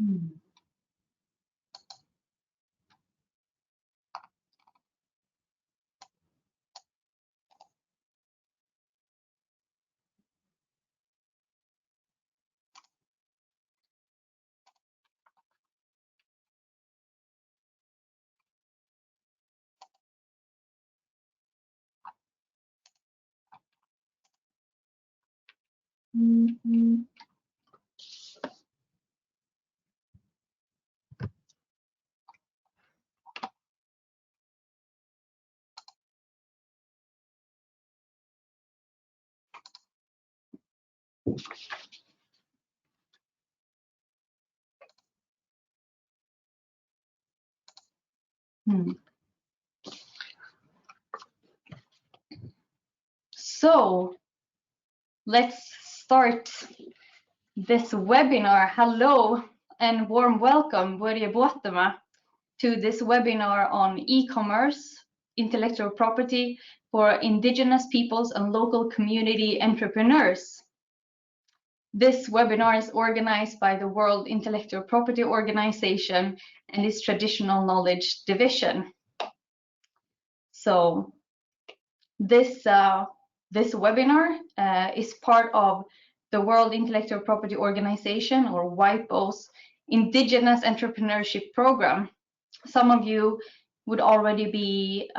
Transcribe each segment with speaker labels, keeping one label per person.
Speaker 1: Hmm. Hmm. Hmm. So let's start this webinar. Hello and warm welcome, Börje Båtema, to this webinar on e-commerce, intellectual property for Indigenous peoples and local community entrepreneurs. This webinar is organized by the World Intellectual Property Organization and its Traditional Knowledge Division. So this webinar is part of the World Intellectual Property Organization, or WIPO's Indigenous Entrepreneurship Program. Some of you would already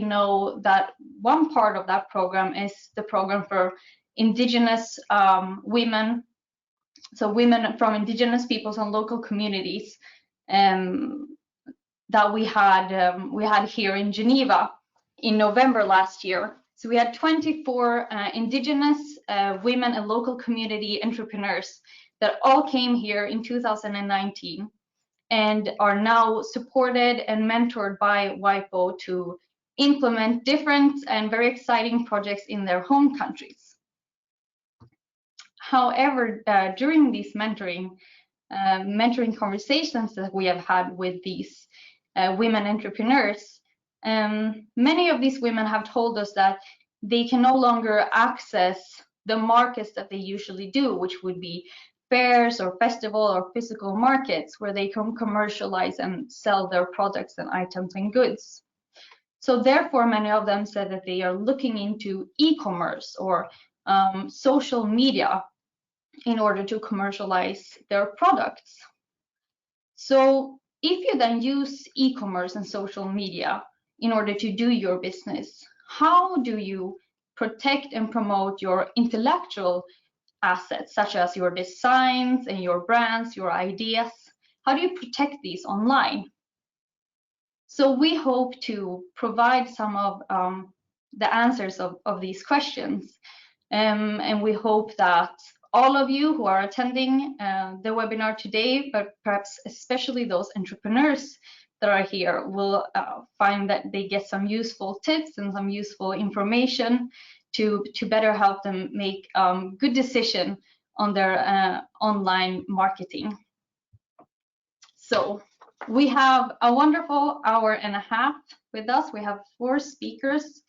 Speaker 1: know that one part of that program is the program for Indigenous women, so women from Indigenous peoples and local communities that we had here in Geneva in November last year. So we had 24 Indigenous women and local community entrepreneurs that all came here in 2019 and are now supported and mentored by WIPO to implement different and very exciting projects in their home countries. However, during these mentoring conversations that we have had with these women entrepreneurs, many of these women have told us that they can no longer access the markets that they usually do, which would be fairs or festival or physical markets where they can commercialize and sell their products and items and goods. So therefore, many of them said that they are looking into e-commerce or social media in order to commercialize their products. So if you then use e-commerce and social media in order to do your business, how do you protect and promote your intellectual assets, such as your designs and your brands, your ideas? How do you protect these online? So we hope to provide some of the answers of these questions. And we hope that all of you who are attending the webinar today, but perhaps especially those entrepreneurs that are here, will find that they get some useful tips and some useful information to better help them make good decision on their online marketing. So we have a wonderful hour and a half with us. We have 4 speakers.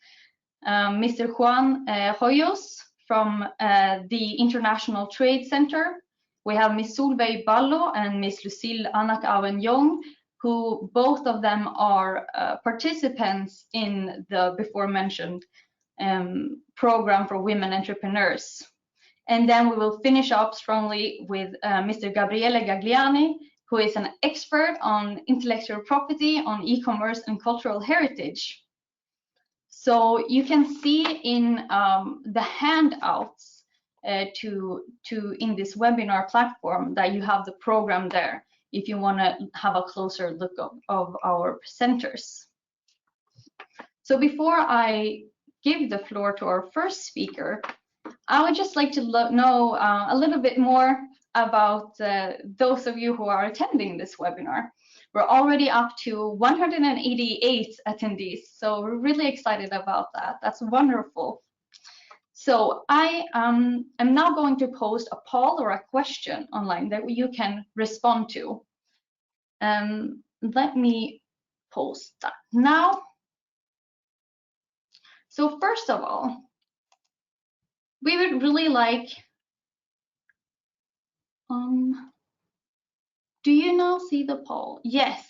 Speaker 1: Mr. Juan Hoyos from the International Trade Center. We have Ms. Solveig Ballo and Ms. Lucille Anak Awen-Yong, who both of them are participants in the before mentioned program for women entrepreneurs. And then we will finish up strongly with Mr. Gabriele Gagliani, who is an expert on intellectual property, on e-commerce and cultural heritage. So you can see in the handouts in this webinar platform that you have the program there if you want to have a closer look of our presenters. So before I give the floor to our first speaker, I would just like to know a little bit more about those of you who are attending this webinar. We're already up to 188 attendees, so we're really excited about that. That's wonderful. So I am now going to post a poll or a question online that you can respond to. Let me post that now. So first of all, we would really like now see the poll? Yes.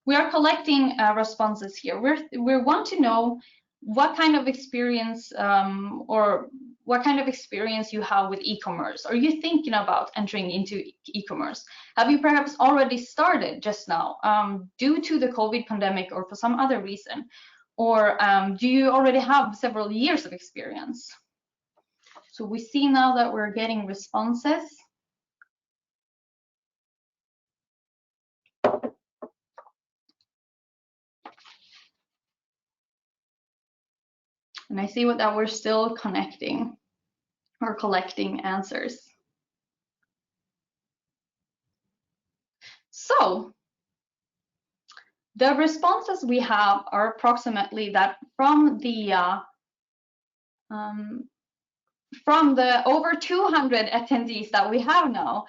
Speaker 1: We are collecting responses here. We want to know what kind of experience or what kind of experience you have with e-commerce. Are you thinking about entering into e-commerce? Have you perhaps already started just now due to the COVID pandemic or for some other reason? Or do you already have several years of experience? So we see now that we're getting responses. And I see that we're still connecting or collecting answers. So the responses we have are approximately that from the over 200 attendees that we have now,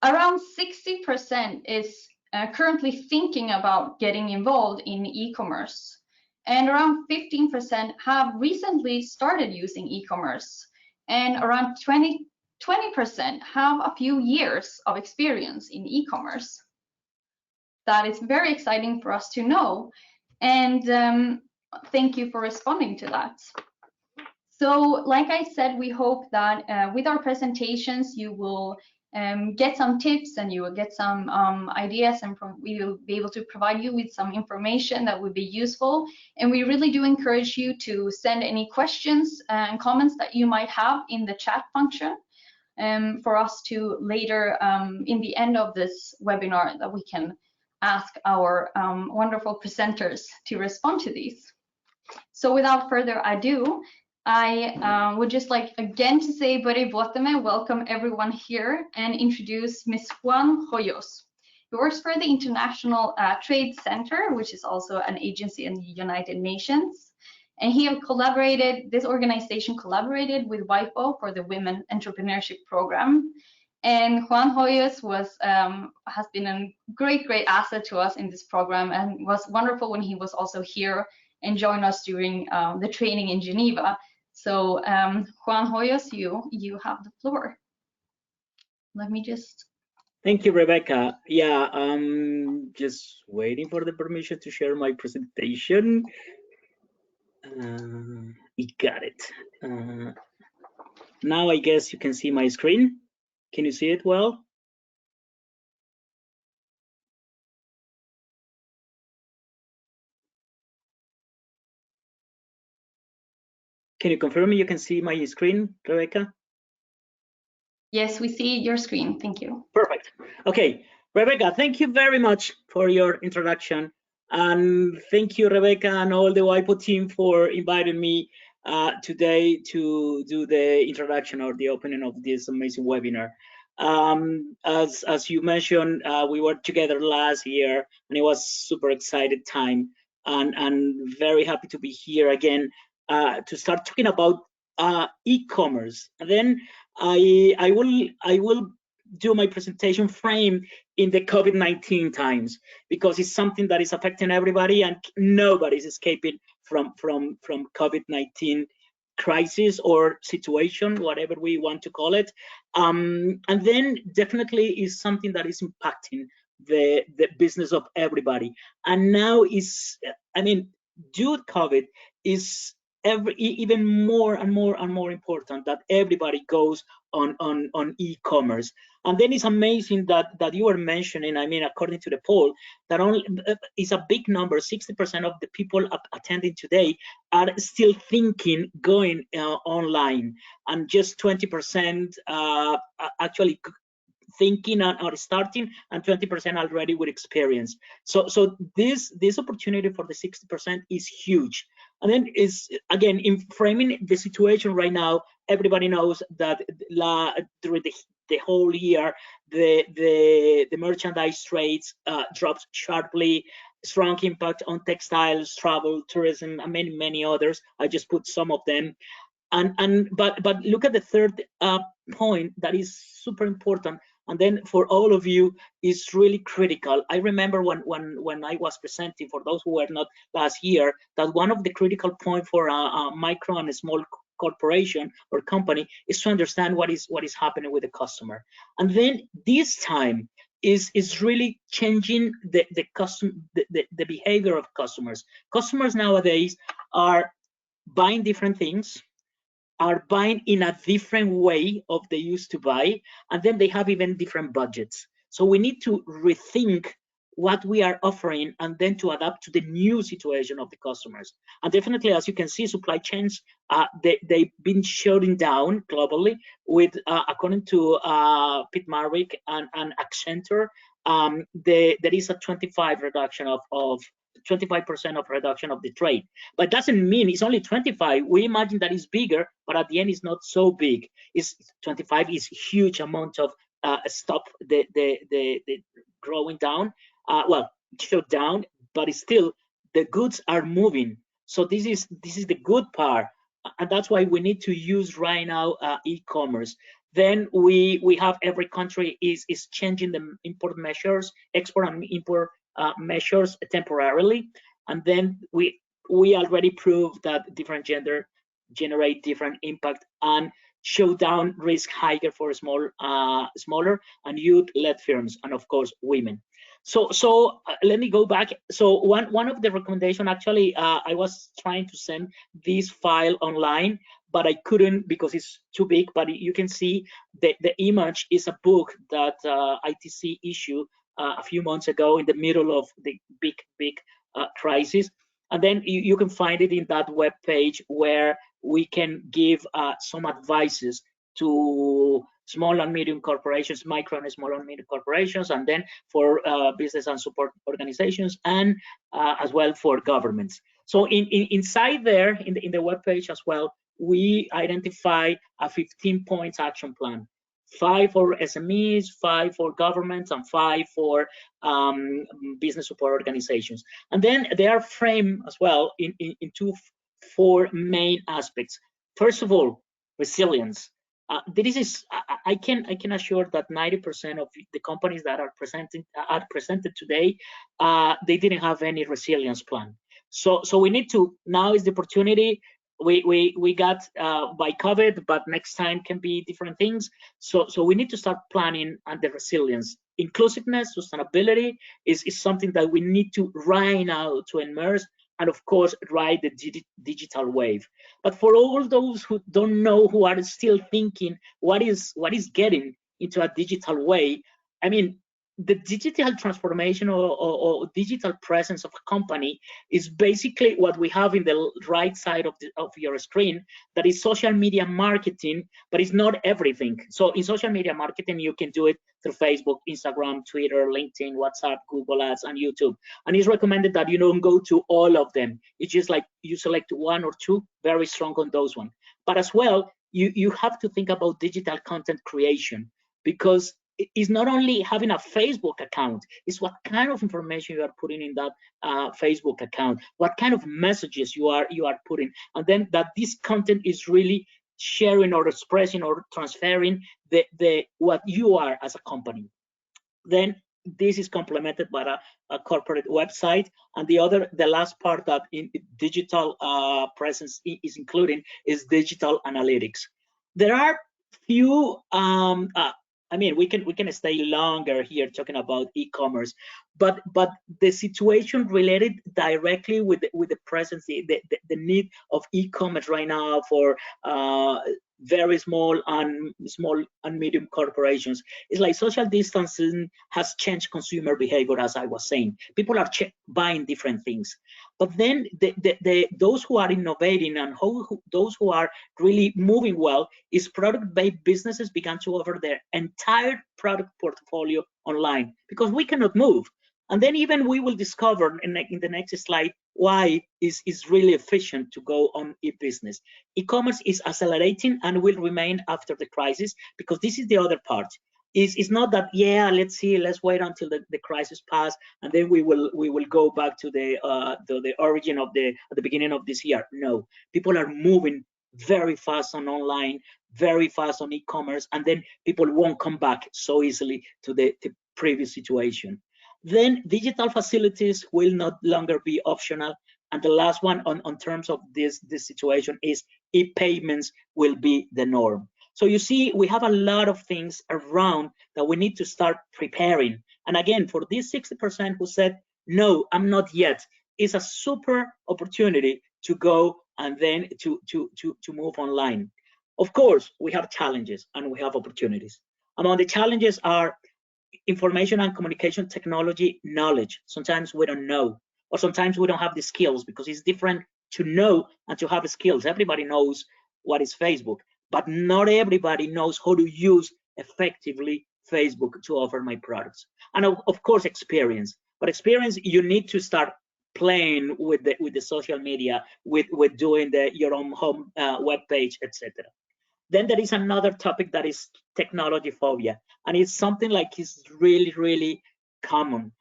Speaker 1: around 60% is currently thinking about getting involved in e-commerce, and around 15% have recently started using e-commerce, and around 20% have a few years of experience in e-commerce. That is very exciting for us to know, and thank you for responding to that. So like I said, we hope that with our presentations you will get some tips and you will get some ideas, and we will be able to provide you with some information that would be useful. And we really do encourage you to send any questions and comments that you might have in the chat function for us to later in the end of this webinar that we can ask our wonderful presenters to respond to these. So without further ado, I would just like again to say Bore Boteme, welcome everyone here, and introduce Ms. Juan Hoyos, who works for the International Trade Center, which is also an agency in the United Nations. And this organization collaborated with WIPO for the Women Entrepreneurship Program. And Juan Hoyos has been a great asset to us in this program, and was wonderful when he was also here and joined us during the training in Geneva. So Juan Hoyos, you have the floor. Let me just.
Speaker 2: Thank you, Rebecca. Yeah, I'm just waiting for the permission to share my presentation. We got it. Now I guess you can see my screen. Can you see it well? Can you confirm you can see my screen, Rebecca?
Speaker 1: Yes, we see your screen. Thank you.
Speaker 2: Perfect. Okay, Rebecca, thank you very much for your introduction. And thank you, Rebecca, and all the WIPO team for inviting me today to do the introduction or the opening of this amazing webinar. As you mentioned, we were together last year, and it was super excited time, and very happy to be here again to start talking about e-commerce. And then I will do my presentation frame in the COVID-19 times, because it's something that is affecting everybody, and nobody's escaping from COVID-19 crisis or situation, whatever we want to call it. And then definitely is something that is impacting the business of everybody. And now is, I mean, due to COVID, is even more and more important that everybody goes on e-commerce. And then it's amazing that you were mentioning, I mean, according to the poll, that only is a big number, 60% of the people attending today are still thinking going online, and just 20% actually thinking or starting, and 20% already with experience. So this opportunity for the 60% is huge. And then is again in framing the situation right now. Everybody knows that during the whole year, the merchandise trades dropped sharply. Strong impact on textiles, travel, tourism, and many others. I just put some of them. But look at the third point that is super important, and then for all of you is really critical. I remember when I was presenting, for those who were not last year, that one of the critical points for a micro and a small corporation or company is to understand what is happening with the customer. And then this time, is really changing the behavior of customers. Customers nowadays are buying different things, are buying in a different way of they used to buy, and then they have even different budgets. So we need to rethink what we are offering and then to adapt to the new situation of the customers. And definitely, as you can see, supply chains, they've been shutting down globally with, according to Pete Marwick and Accenture, there is a 25% reduction of 25% of reduction of the trade. But doesn't mean it's only 25. We imagine that it's bigger, but at the end it's not so big. It's 25 is huge amount of stop the growing down. Well, shut down, but it's still the goods are moving. So this is the good part, and that's why we need to use right now e-commerce. Then we have every country is changing the import measures, export and import measures temporarily, and then we already proved that different gender generate different impact and show down risk higher for smaller and youth-led firms, and of course women. So let me go back. So one of the recommendation, actually, I was trying to send this file online, but I couldn't because it's too big. But you can see the image is a book that ITC issued a few months ago in the middle of the big crisis. And then you can find it in that web page where we can give some advices to small and medium corporations, micro and small and medium corporations, and then for business and support organizations, and as well for governments. So inside there, in the web page as well, we identify a 15 points action plan. 5 for SMEs, 5 for governments, and 5 for business support organizations. And then they are framed as well into 4 main aspects. First of all, resilience. This is I can assure that 90% of the companies that are presented today, they didn't have any resilience plan. So we need to, now is the opportunity. We got by COVID, but next time can be different things. So we need to start planning on the resilience. Inclusiveness, sustainability is something that we need to right now to immerse, and of course ride the digital wave. But for all those who don't know, who are still thinking what is getting into a digital way, I mean, the digital transformation or digital presence of a company is basically what we have in the right side of your screen. That is social media marketing, but it's not everything. So in social media marketing, you can do it through Facebook, Instagram, Twitter, LinkedIn, WhatsApp, Google Ads, and YouTube. And it's recommended that you don't go to all of them. It's just like you select 1 or 2, very strong on those ones. But as well, you have to think about digital content creation, because it's not only having a Facebook account, it's what kind of information you are putting in that Facebook account, what kind of messages you are putting, and then that this content is really sharing or expressing or transferring the what you are as a company. Then this is complemented by a corporate website, and the last part that in digital presence is including is digital analytics. There are few I mean, we can stay longer here talking about e-commerce, but the situation related directly with the presence, the need of e-commerce right now for very small and medium corporations is like social distancing has changed consumer behavior, as I was saying. People are buying different things, but then those who are innovating and those who are really moving well is product-based businesses began to offer their entire product portfolio online, because we cannot move. And then even we will discover in the next slide why is really efficient to go on e-business. E-commerce is accelerating and will remain after the crisis, because this is the other part. It's not that, yeah, let's wait until the crisis pass and then we will go back to the origin of the beginning of this year. No, people are moving very fast on online, very fast on e-commerce, and then people won't come back so easily to the previous situation. Then digital facilities will not longer be optional. And the last one on terms of this situation is e-payments will be the norm. So you see, we have a lot of things around that we need to start preparing. And again, for these 60% who said, no, I'm not yet, it's a super opportunity to go and then to move online. Of course, we have challenges and we have opportunities. Among the challenges are information and communication technology knowledge. Sometimes we don't know, or sometimes we don't have the skills, because it's different to know and to have skills. Everybody knows what is Facebook, but not everybody knows how to use effectively Facebook to offer my products. And of course, experience. But experience, you need to start playing with the social media, with doing your own home web page, etc. Then there is another topic that is technology phobia, and it's something like it's really, really common.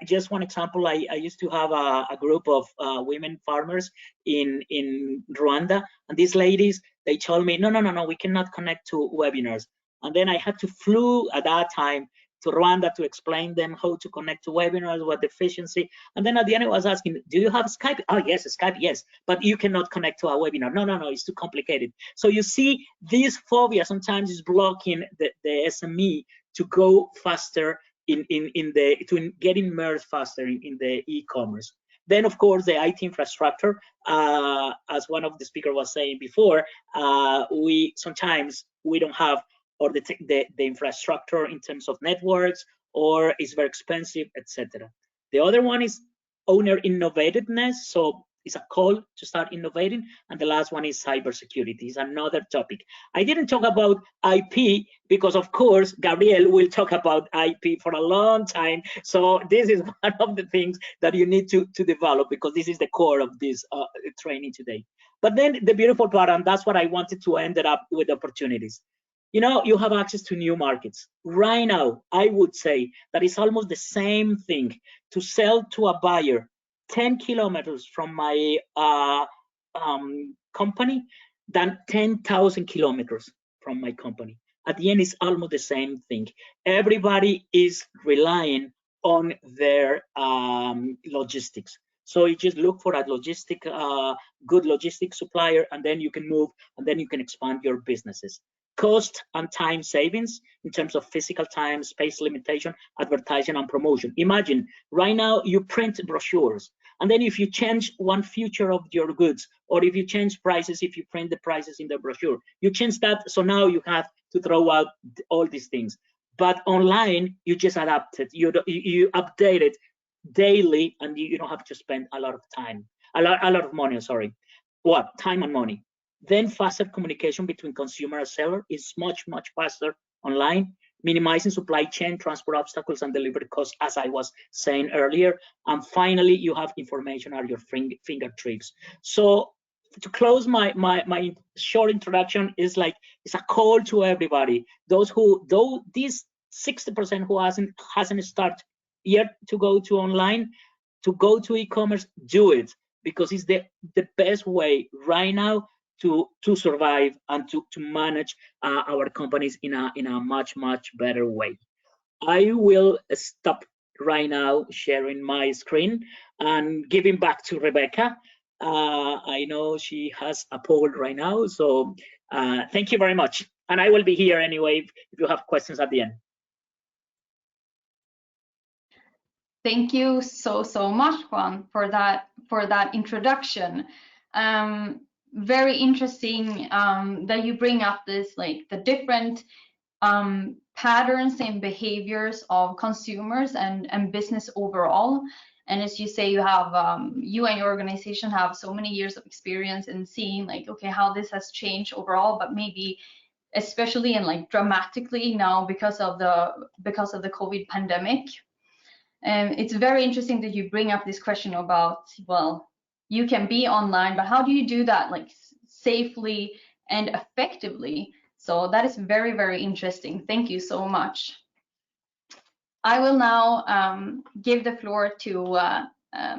Speaker 2: Just one example, I used to have a group of women farmers in Rwanda, and these ladies, they told me, no, we cannot connect to webinars. And then I had to flew at that time to Rwanda to explain them how to connect to webinars, what efficiency. And then at the end I was asking, do you have Skype? Oh yes, Skype, yes, but you cannot connect to a webinar. No, it's too complicated. So you see, this phobia sometimes is blocking the SME to go faster to get immersed faster in the e-commerce. Then of course the IT infrastructure, as one of the speakers was saying before, we don't have, or the infrastructure in terms of networks, or it's very expensive, etc. The other one is owner innovativeness. So it's a call to start innovating. And the last one is cybersecurity. It's another topic. I didn't talk about IP because, of course, Gabriel will talk about IP for a long time. So this is one of the things that you need to develop, because this is the core of this training today. But then the beautiful part, and that's what I wanted to end it up with, opportunities. You have access to new markets. Right now, I would say that it's almost the same thing to sell to a buyer 10 kilometers from my company than 10,000 kilometers from my company. At the end, it's almost the same thing. Everybody is relying on their logistics. So you just look for a good logistic supplier, and then you can move, and then you can expand your businesses. Cost and time savings in terms of physical time, space limitation, advertising, and promotion. Imagine right now you print brochures, and then if you change one feature of your goods, or if you change prices, if you print the prices in the brochure, you change that, so now you have to throw out all these things. But online, you just adapt it, you update it daily, and you don't have to spend a lot of time, a lot of money, sorry. What? Time and money. Then faster communication between consumer and seller is much faster online, minimizing supply chain, transport obstacles, and delivery costs, as I was saying earlier. And finally, you have information at your fingertips. So to close my short introduction, is like, it's a call to everybody. These 60% who hasn't started yet to go to online, to go to e-commerce, do it, because it's the best way right now to survive and to manage our companies in a much better way. I will stop right now sharing my screen and giving back to Rebecca. I know she has a poll right now, so thank you very much. And I will be here anyway if you have questions at the end.
Speaker 1: Thank you so much, Juan, for that introduction. Very interesting that you bring up this, like, the different patterns and behaviors of consumers and business overall. And as you say, you and your organization have so many years of experience in seeing, like, okay, how this has changed overall, but maybe especially and like dramatically now because of the COVID pandemic. It's very interesting that you bring up this question about, well, you can be online, but how do you do that, like, safely and effectively? So that is very interesting. Thank you so much. I will now give the floor to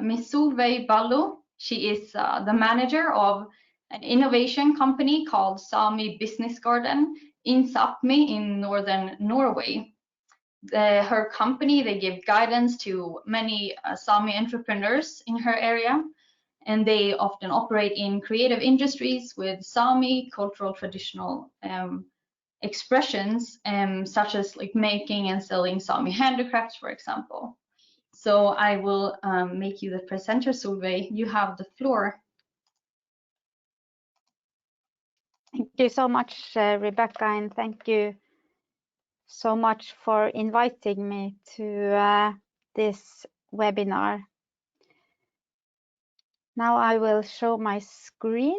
Speaker 1: Ms. Solveig Ballo. She is the manager of an innovation company called Sami Business Garden in Sápmi in northern Norway. Her company, they give guidance to many Sami entrepreneurs in her area, and they often operate in creative industries with Sami cultural traditional expressions, such as like making and selling Sami handicrafts, for example. So I will make you the presenter, Solveig. You have the floor.
Speaker 3: Thank you so much, Rebecca, and thank you so much for inviting me to this webinar. Now I will show my screen.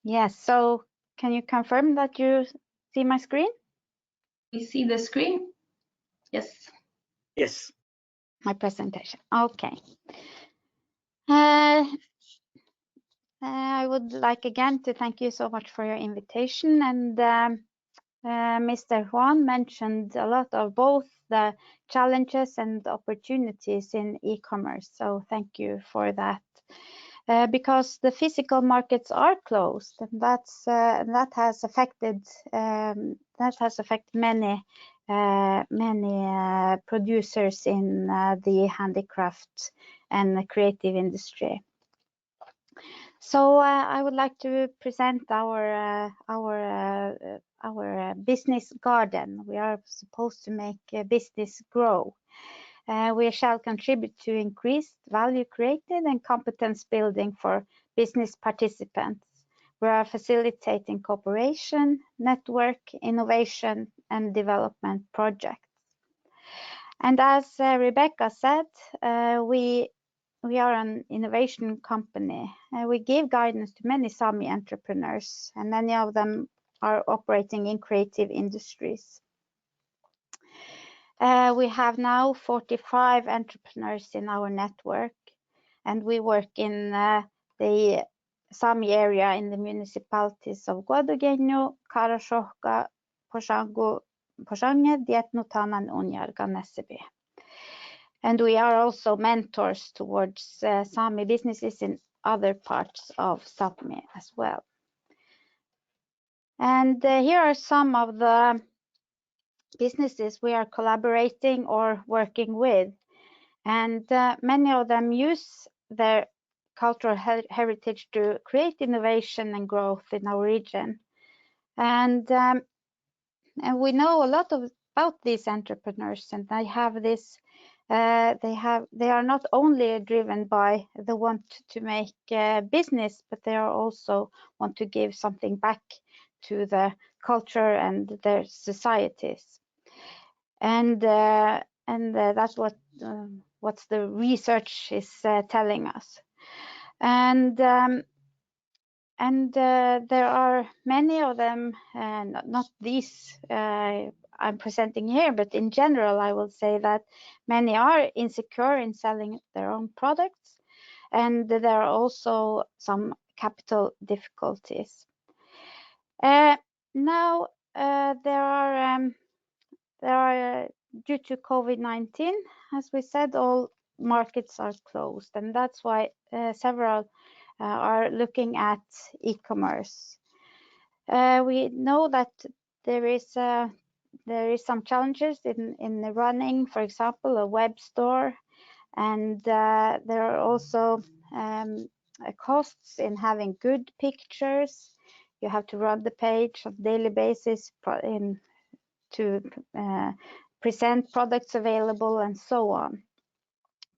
Speaker 3: Yes, so can you confirm that you see my screen?
Speaker 1: We see the screen? Yes.
Speaker 2: Yes.
Speaker 3: My presentation. Okay. I would like again to thank you so much for your invitation. And Mr. Juan mentioned a lot of both the challenges and opportunities in e-commerce. So thank you for that. Because the physical markets are closed, and that has affected many producers in the handicraft and creative industry. So I would like to present our business garden. We are supposed to make a business grow. We shall contribute to increased value created and competence building for business participants. We are facilitating cooperation, network, innovation, and development projects. And as Rebecca said, we are an innovation company. We give guidance to many Sami entrepreneurs, and many of them are operating in creative industries. We have now 45 entrepreneurs in our network, and we work in the Sami area in the municipalities of Guadalquivir, Karasjohka, Porsange, Dietnotana, and Onjarga, Nesseby. And we are also mentors towards Sami businesses in other parts of Sapmi as well. And here are some of the businesses we are collaborating or working with. And many of them use their cultural heritage to create innovation and growth in our region. And we know a lot about these entrepreneurs, and they have this. They are not only driven by the want to make business, but they are also want to give something back to the culture and their societies. And that's what the research is telling us. And there are many of them, not these I'm presenting here, but in general, I will say that many are insecure in selling their own products, and there are also some capital difficulties. Now there are due to COVID-19, as we said, all markets are closed, and that's why several are looking at e-commerce. We know that there is some challenges in the running, for example, a web store, and there are also costs in having good pictures. You have to run the page on a daily basis to present products available and so on.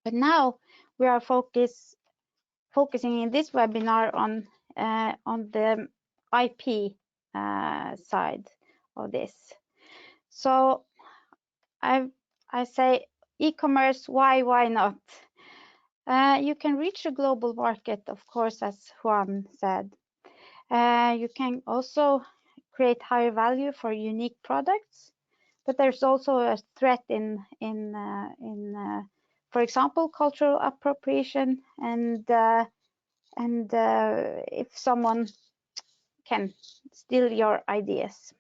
Speaker 3: But now we are focusing in this webinar on the IP side of this. So I say e-commerce, why not? You can reach a global market, of course, as Juan said. You can also create higher value for unique products, but there's also a threat in for example, cultural appropriation, and if someone can steal your ideas.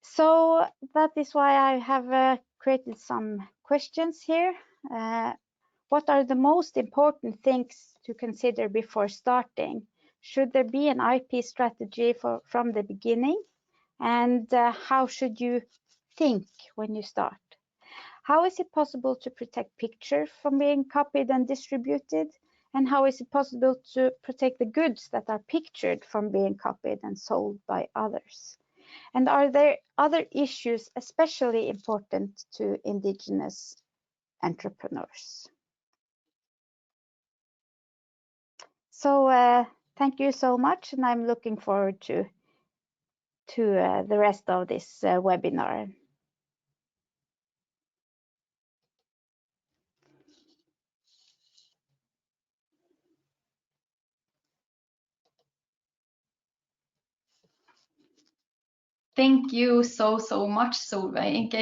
Speaker 3: So that is why I have created some questions here. What are the most important things to consider before starting? Should there be an IP strategy from the beginning? And how should you think when you start? How is it possible to protect pictures from being copied and distributed? And how is it possible to protect the goods that are pictured from being copied and sold by others? And are there other issues especially important to Indigenous entrepreneurs? So thank you so much, and I'm looking forward to the rest of this webinar.
Speaker 1: Thank you so much, Solveig.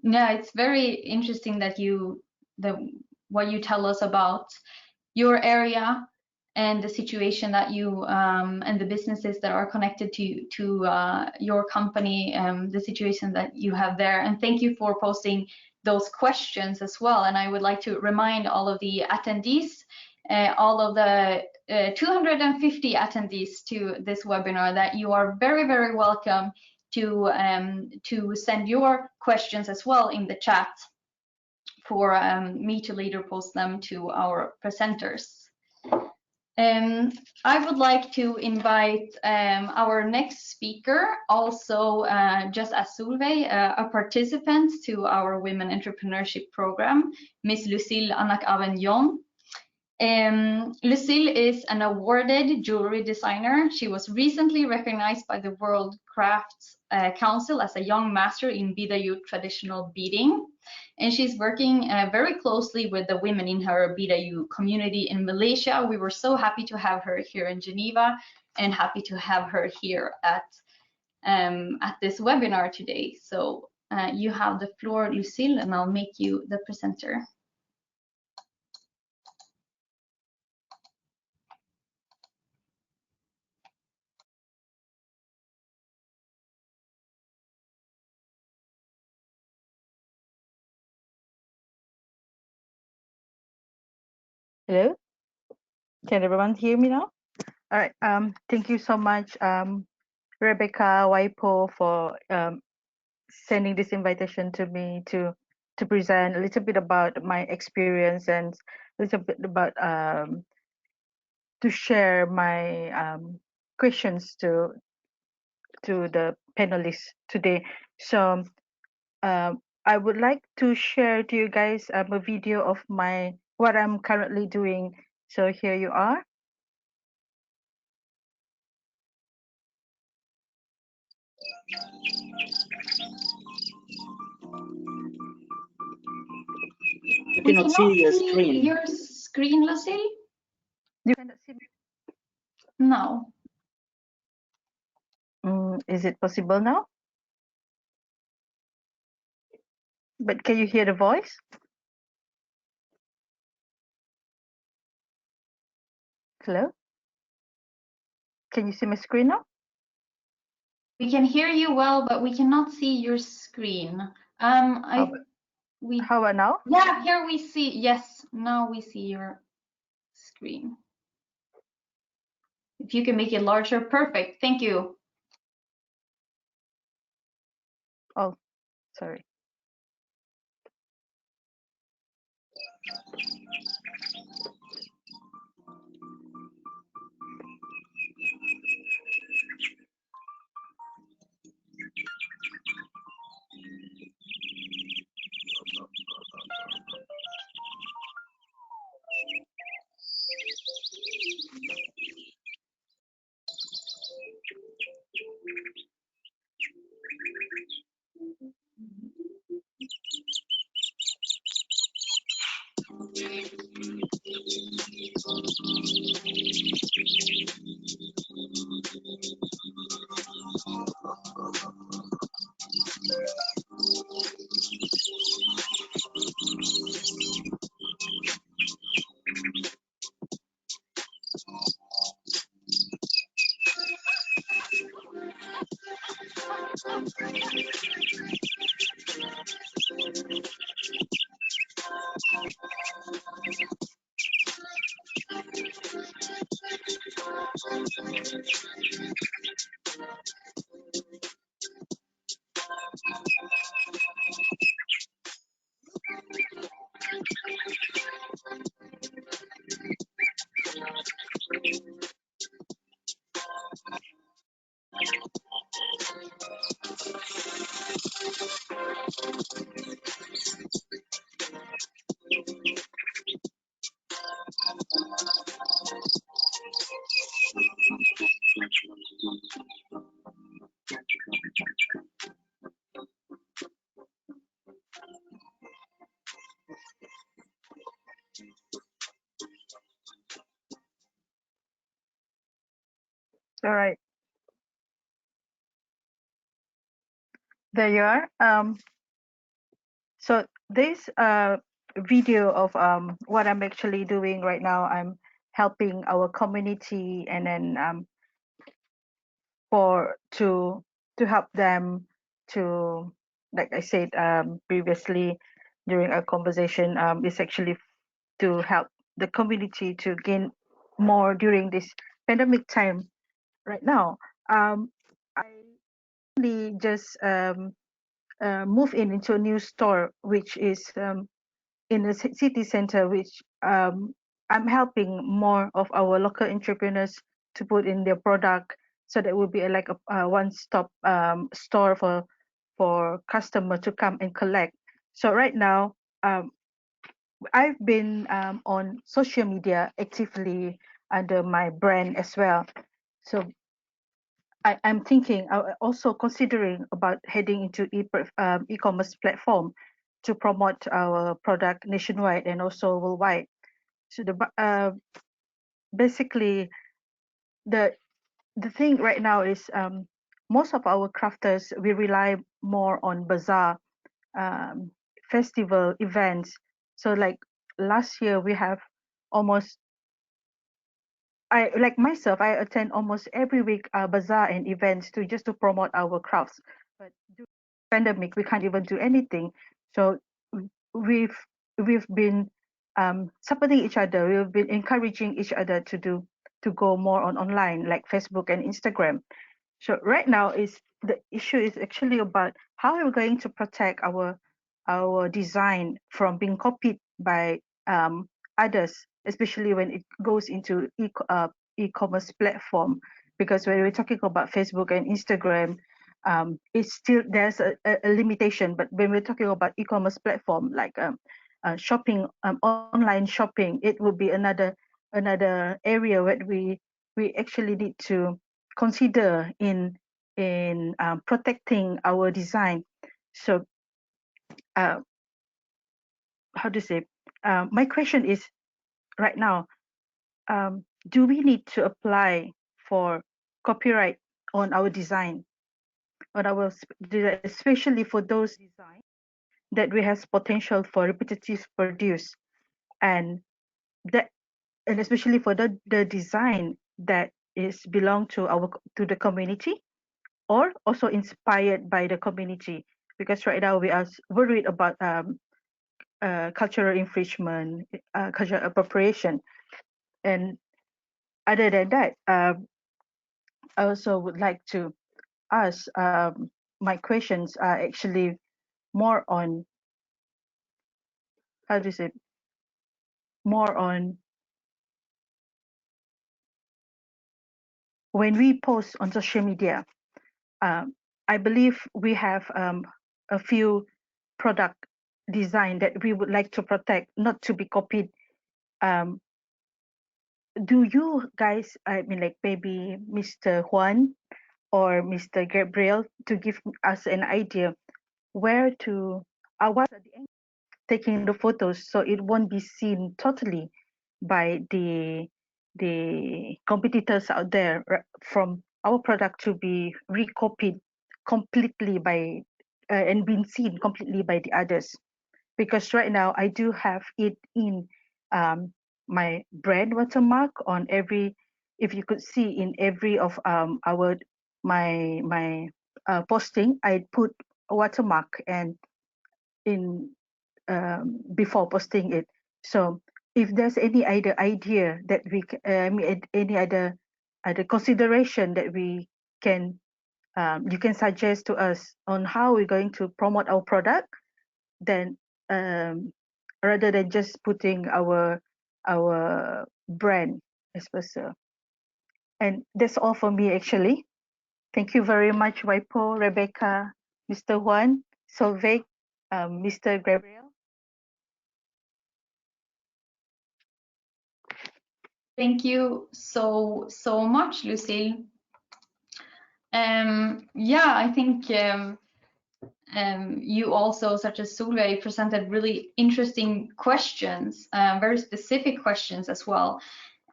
Speaker 1: Yeah, it's very interesting that what you tell us about your area and the situation that you and the businesses that are connected to your company, the situation that you have there. And thank you for posting those questions as well. And I would like to remind all of the attendees, all of the 250 attendees to this webinar, that you are very welcome to send your questions as well in the chat for me to later post them to our presenters. I would like to invite our next speaker, also just as Solveig, a participant to our Women Entrepreneurship Program, Miss Lucille Anak-Avignon. Lucille is an awarded jewelry designer. She was recently recognized by the World Crafts Council as a young master in Bidayuh traditional beading. And she's working very closely with the women in her Bidayuh community in Malaysia. We were so happy to have her here in Geneva and happy to have her here at this webinar today. So you have the floor, Lucille, and I'll make you the presenter.
Speaker 4: Hello, can everyone hear me now? All right. Thank you so much, Rebecca Waipo, for sending this invitation to me to present a little bit about my experience and a little bit about to share my questions to the panelists today. So I would like to share to you guys a video of what I'm currently doing. So here you are.
Speaker 2: I cannot see your screen.
Speaker 1: Your screen, Lucille?
Speaker 4: You cannot see me?
Speaker 1: No.
Speaker 4: Is it possible now? But can you hear the voice? Hello? Can you see my screen now?
Speaker 1: We can hear you well, but we cannot see your screen. How
Speaker 4: about now?
Speaker 1: Yeah, here we see. Yes, now we see your screen. If you can make it larger, perfect. Thank you.
Speaker 4: Oh, sorry. All right. There you are. So this video of what I'm actually doing right now, I'm helping our community, and then to help them to, like I said previously during our conversation, is actually to help the community to gain more during this pandemic time right now. I really just move into a new store, which is in the city center, which I'm helping more of our local entrepreneurs to put in their product, so that will be like a one-stop store for customer to come and collect. So right now, I've been on social media actively under my brand as well. So I'm thinking, also considering about heading into e-commerce platform to promote our product nationwide and also worldwide. So basically the thing right now is most of our crafters, we rely more on bazaar, festival events. So like last year we have almost, I like myself, I attend almost every week bazaar and events to just to promote our crafts. But due to pandemic, we can't even do anything. So we've been supporting each other. We've been encouraging each other to go more on online, like Facebook and Instagram. So right now is the issue is actually about how are we going to protect our design from being copied by others, especially when it goes into e-commerce platform. Because when we're talking about Facebook and Instagram, it's still there's a limitation. But when we're talking about e-commerce platform like shopping, online shopping, it will be another area where we actually need to consider in protecting our design. So how to say, my question is right now, do we need to apply for copyright on our design, on our especially for those designs that we have potential for repetitive produce, and that, and especially for the design that is belong to the community, or also inspired by the community? Because right now we are worried about cultural infringement, cultural appropriation. And other than that, I also would like to ask, my questions are actually more on, how to say, more on when we post on social media. I believe we have a few product design that we would like to protect, not to be copied. Do you guys, I mean, like maybe Mr. Juan or Mr. Gabriel, to give us an idea where to, what at the end taking the photos, so it won't be seen totally by the competitors out there, from our product to be recopied completely by and being seen completely by the others? Because right now I do have it in my brand watermark on every, if you could see in every of our my posting, I put a watermark and in before posting it. So if there's any other idea that we any other consideration that we can, you can suggest to us on how we're going to promote our product, then rather than just putting our brand as per se. And that's all for me actually. Thank you very much, Waipo, Rebecca, Mr. Juan, Solveig, Mr. Gabriel.
Speaker 1: Thank you so much, Lucille. Yeah, I think you also, such as Solveig, presented really interesting questions, very specific questions as well.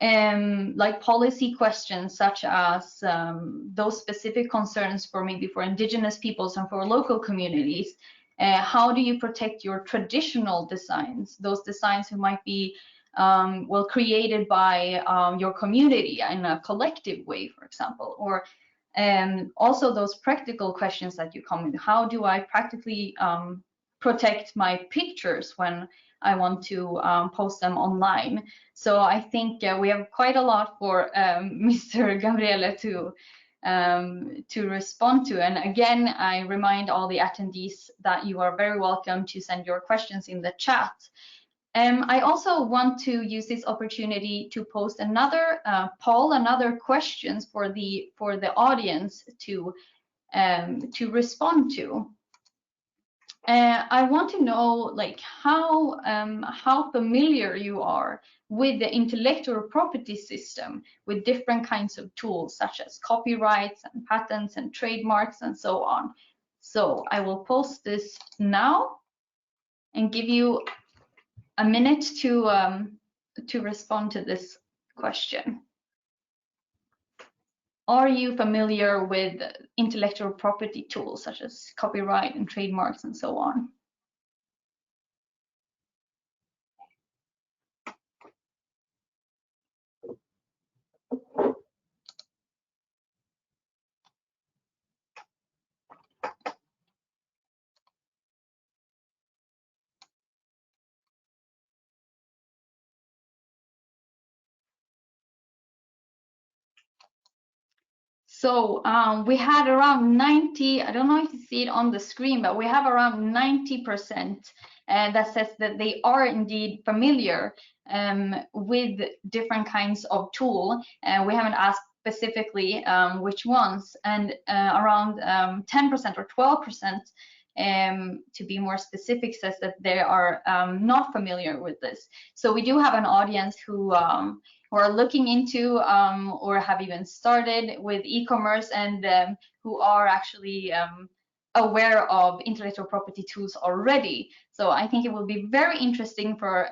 Speaker 1: like policy questions such as those specific concerns for maybe for indigenous peoples and for local communities. How do you protect your traditional designs, those designs who might be well created by your community in a collective way, for example, or also those practical questions that you come with. How do I practically protect my pictures when I want to post them online? So I think we have quite a lot for Mr. Gabriele to respond to. And again, I remind all the attendees that you are very welcome to send your questions in the chat. I also want to use this opportunity to post another poll, another questions for the audience to respond to. I want to know like how familiar you are with the intellectual property system, with different kinds of tools such as copyrights and patents and trademarks and so on. So I will post this now and give you a minute to respond to this question. Are you familiar with intellectual property tools such as copyright and trademarks and so on? So we had around 90, I don't know if you see it on the screen, but we have around 90% that says that they are indeed familiar with different kinds of tool. We haven't asked specifically which ones, and around 10% or 12%, to be more specific, says that they are not familiar with this. So we do have an audience who are looking into or have even started with e-commerce and who are actually aware of intellectual property tools already. So I think it will be very interesting for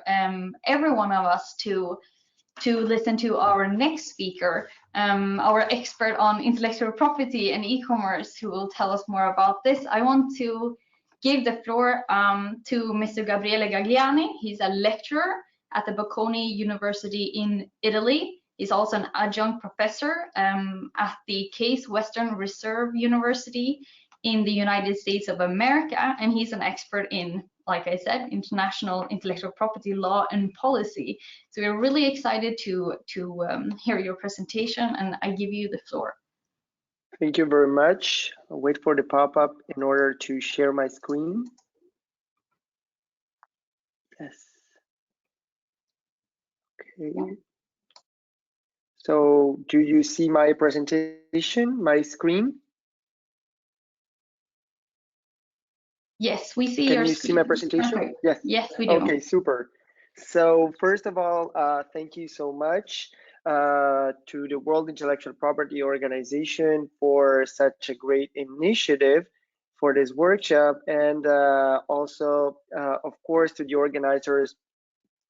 Speaker 1: every one of us to listen to our next speaker, our expert on intellectual property and e-commerce, who will tell us more about this. I want to give the floor to Mr. Gabriele Gagliani. He's a lecturer at the Bocconi University in Italy. He's also an adjunct professor at the Case Western Reserve University in the United States of America, and he's an expert in, like I said, international intellectual property law and policy. So we're really excited to hear your presentation, and I give you the floor.
Speaker 5: Thank you very much. I'll wait for the pop-up in order to share my screen. Yes. Okay. So do you see my presentation, my screen?
Speaker 1: Yes, we see
Speaker 5: Can
Speaker 1: your
Speaker 5: you
Speaker 1: screen.
Speaker 5: see my presentation?
Speaker 1: Perfect.
Speaker 5: Yes.
Speaker 1: Yes, we do.
Speaker 5: Okay, super. So first of all, thank you so much to the World Intellectual Property Organization for such a great initiative for this workshop, and also, of course, to the organizers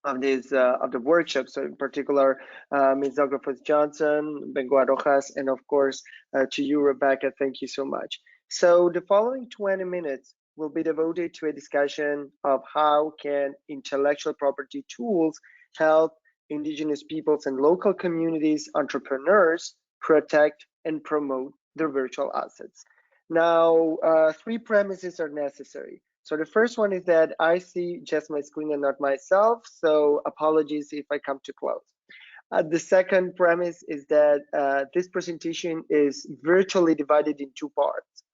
Speaker 5: of this of the workshop. So in particular, Ms. Douglas Johnson, Bengoa Rojas, and of course to you, Rebecca. Thank you so much. So the following 20 minutes will be devoted to a discussion of how can intellectual property tools help indigenous peoples and local communities, entrepreneurs, protect and promote their virtual assets. Now, three premises are necessary. So the first one is that I see just my screen and not myself, so apologies if I come too close. The second premise is that this presentation is virtually divided in two parts.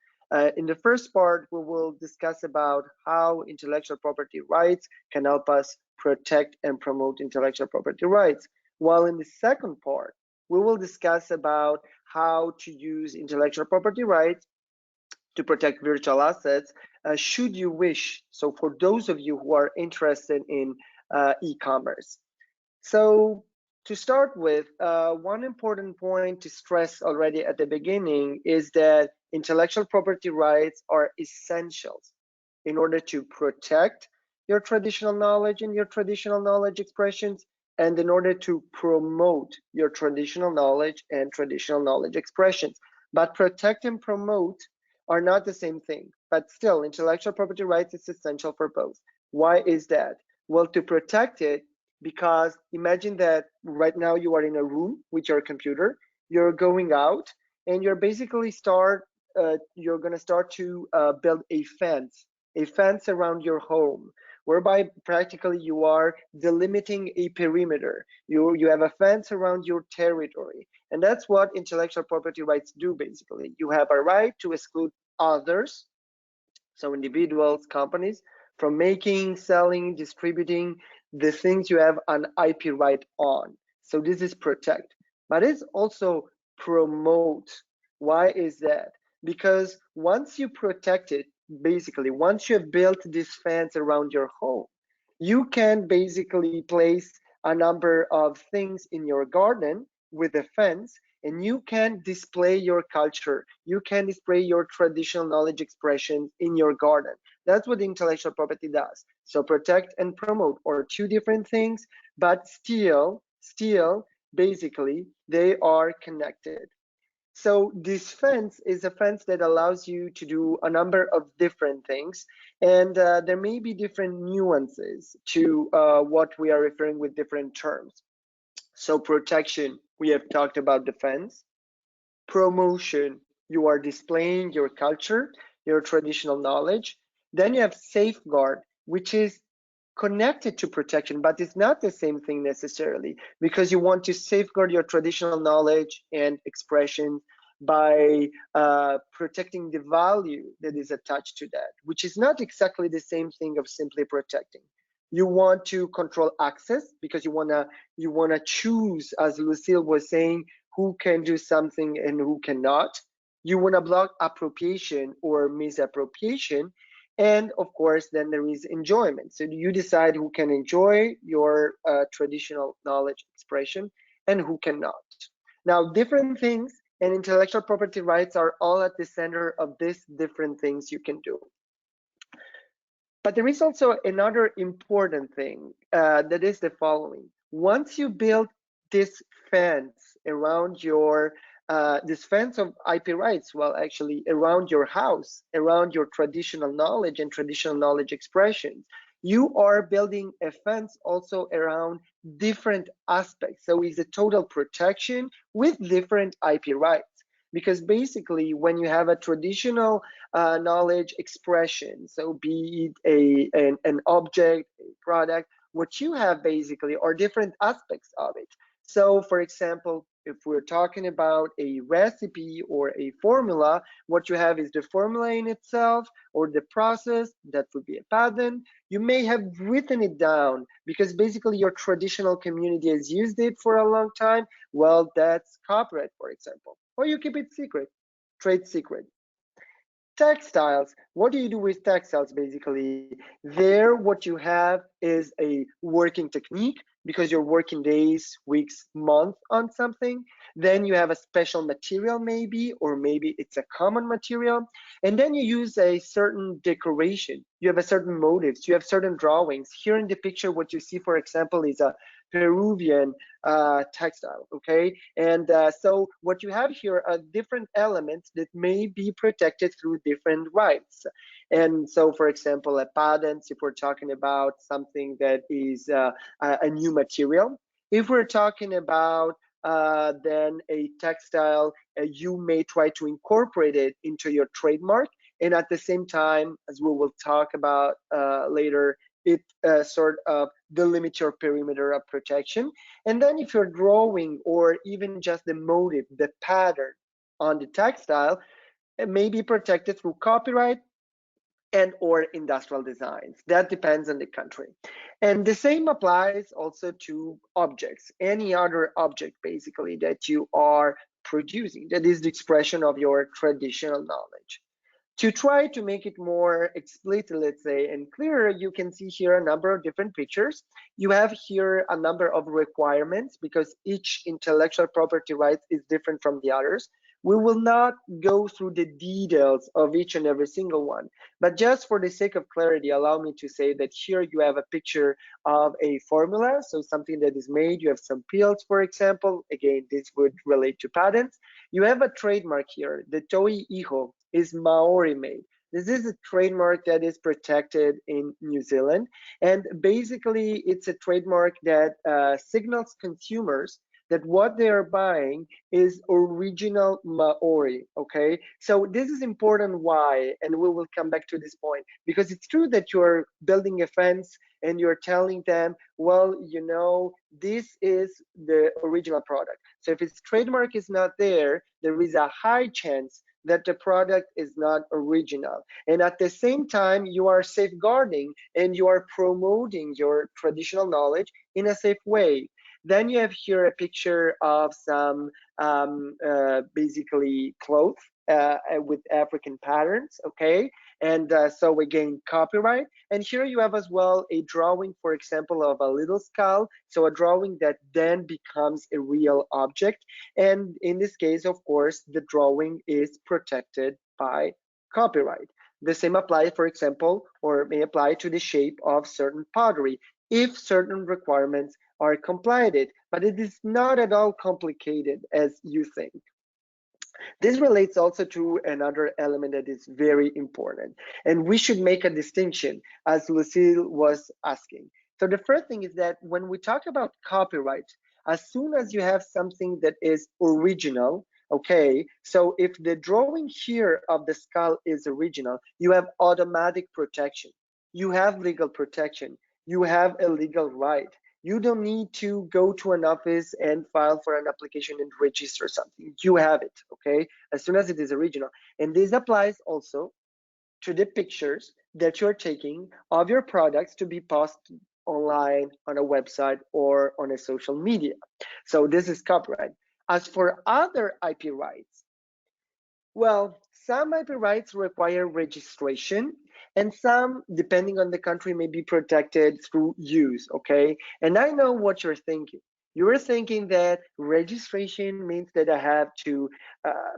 Speaker 5: In the first part, we will discuss about how intellectual property rights can help us protect and promote intellectual property rights. While in the second part, we will discuss about how to use intellectual property rights to protect virtual assets, should you wish. So for those of you who are interested in e-commerce. So to start with, one important point to stress already at the beginning is that intellectual property rights are essentials in order to protect your traditional knowledge and your traditional knowledge expressions, and in order to promote your traditional knowledge and traditional knowledge expressions. But protect and promote are not the same thing. But still, intellectual property rights is essential for both. Why is that? Well, to protect it, because imagine that right now you are in a room with your computer, you're going out, and you're basically you're going to start to build a fence around your home, whereby practically you are delimiting a perimeter. You have a fence around your territory, and that's what intellectual property rights do. Basically, you have a right to exclude others, so individuals, companies, from making, selling, distributing the things you have an IP right on. So this is protect, but it's also promote. Why is that? Because once you protect it, basically, once you have built this fence around your home, you can basically place a number of things in your garden with a fence, and you can display your culture. You can display your traditional knowledge expression in your garden. That's what intellectual property does. So protect and promote are two different things, but still, basically, they are connected. So this fence is a fence that allows you to do a number of different things, and there may be different nuances to what we are referring with different terms. So protection, we have talked about defense. Promotion, you are displaying your culture, your traditional knowledge. Then you have safeguard, which is connected to protection, but it's not the same thing necessarily, because you want to safeguard your traditional knowledge and expression by protecting the value that is attached to that, which is not exactly the same thing of simply protecting. You want to control access because you wanna choose, as Lucille was saying, who can do something and who cannot. You wanna block appropriation or misappropriation. And of course, then there is enjoyment. So you decide who can enjoy your traditional knowledge expression and who cannot. Now, different things and intellectual property rights are all at the center of these different things you can do. But there is also another important thing that is the following. Once you build this fence around your this fence of IP rights, well, actually around your house, around your traditional knowledge and traditional knowledge expressions, you are building a fence also around different aspects. So it's a total protection with different IP rights. Because basically, when you have a traditional knowledge expression, so be it an object, a product, what you have basically are different aspects of it. So for example, if we're talking about a recipe or a formula, what you have is the formula in itself or the process, that would be a patent. You may have written it down because basically your traditional community has used it for a long time. Well, that's copyright, for example. Or you keep it secret, trade secret. Textiles, what do you do with textiles basically? There, what you have is a working technique because you're working days, weeks, months on something. Then you have a special material maybe, or maybe it's a common material. And then you use a certain decoration. You have a certain motives, you have certain drawings. Here in the picture, what you see, for example, is a Peruvian textile, okay? And so what you have here are different elements that may be protected through different rights. And so, for example, a patent, if we're talking about something that is a new material. If we're talking about then a textile, you may try to incorporate it into your trademark. And at the same time, as we will talk about later, it sort of delimit your perimeter of protection. And then if you're drawing or even just the motive, the pattern on the textile, it may be protected through copyright and or industrial designs. That depends on the country. And the same applies also to objects, any other object basically that you are producing, that is the expression of your traditional knowledge. To try to make it more explicit, let's say, and clearer, you can see here a number of different pictures. You have here a number of requirements because each intellectual property right is different from the others. We will not go through the details of each and every single one, but just for the sake of clarity, allow me to say that here you have a picture of a formula, so something that is made. You have some pills, for example. Again, this would relate to patents. You have a trademark here. The Toi Iho is Maori made. This is a trademark that is protected in New Zealand, and basically it's a trademark that signals consumers that what they are buying is original Maori, okay? So this is important. Why? And we will come back to this point, because it's true that you're building a fence and you're telling them, well, you know, this is the original product. So if its trademark is not there, there is a high chance that the product is not original. And at the same time, you are safeguarding and you are promoting your traditional knowledge in a safe way. Then you have here a picture of some basically clothes with African patterns, okay? And so again, copyright. And here you have as well a drawing, for example, of a little skull. So a drawing that then becomes a real object. And in this case, of course, the drawing is protected by copyright. The same applies, for example, or may apply to the shape of certain pottery if certain requirements are complied, but it is not at all complicated as you think. This relates also to another element that is very important, and we should make a distinction, as Lucille was asking. So the first thing is that when we talk about copyright, as soon as you have something that is original, okay, so if the drawing here of the skull is original, you have automatic protection, you have legal protection, you have a legal right. You don't need to go to an office and file for an application and register something. You have it, okay, as soon as it is original. And this applies also to the pictures that you're taking of your products to be posted online on a website or on a social media. So this is copyright. As for other IP rights, well, some IP rights require registration, and some, depending on the country, may be protected through use, okay? And I know what you're thinking. You're thinking that registration means that I have to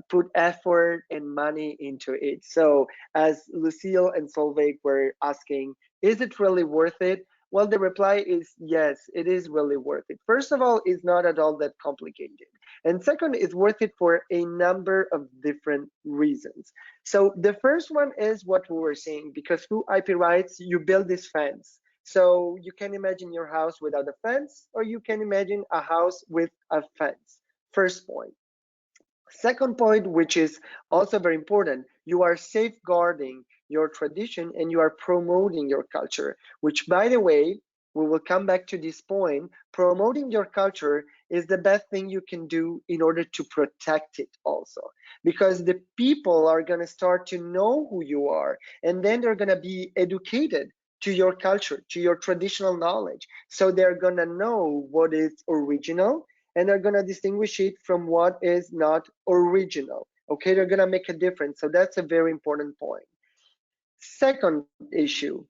Speaker 5: put effort and money into it. So as Lucille and Solveig were asking, is it really worth it? Well, the reply is yes, it is really worth it. First of all, it's not at all that complicated. And second, it's worth it for a number of different reasons. So the first one is what we were saying, because through IP rights, you build this fence. So you can imagine your house without a fence, or you can imagine a house with a fence. First point. Second point, which is also very important, you are safeguarding your tradition and you are promoting your culture, which, by the way, we will come back to this point. Promoting your culture is the best thing you can do in order to protect it also, because the people are going to start to know who you are, and then they're going to be educated to your culture, to your traditional knowledge. So they're going to know what is original, and they're going to distinguish it from what is not original. Okay, they're going to make a difference. So that's a very important point. Second issue,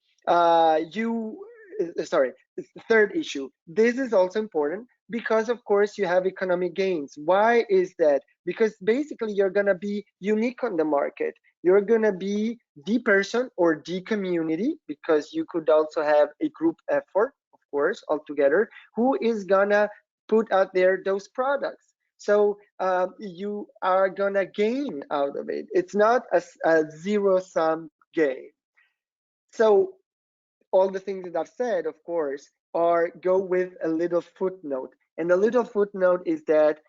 Speaker 5: third issue. This is also important because, of course, you have economic gains. Why is that? Because basically you're going to be unique on the market. You're going to be the person or the community, because you could also have a group effort, of course, altogether, who is going to put out there those products. So you are going to gain out of it. It's not a zero-sum game. So all the things that I've said, of course, go with a little footnote. And the little footnote is that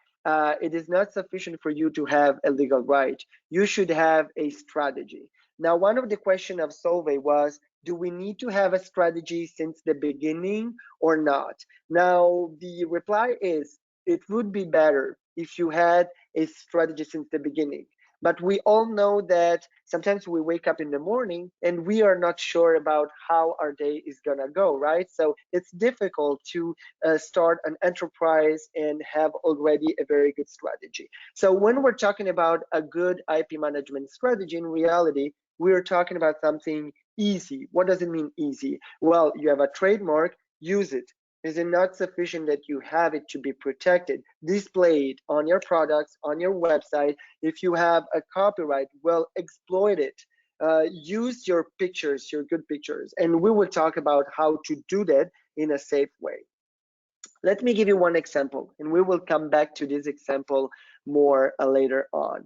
Speaker 5: it is not sufficient for you to have a legal right. You should have a strategy. Now, one of the questions of Solveig was, do we need to have a strategy since the beginning or not? Now, the reply is, it would be better if you had a strategy since the beginning. But we all know that sometimes we wake up in the morning and we are not sure about how our day is going to go, right? So it's difficult to start an enterprise and have already a very good strategy. So when we're talking about a good IP management strategy, in reality, we're talking about something easy. What does it mean easy? Well, you have a trademark, use it. Is it not sufficient that you have it to be protected, displayed on your products, on your website? If you have a copyright, well, exploit it. Use your pictures, your good pictures, and we will talk about how to do that in a safe way. Let me give you one example, and we will come back to this example more later on.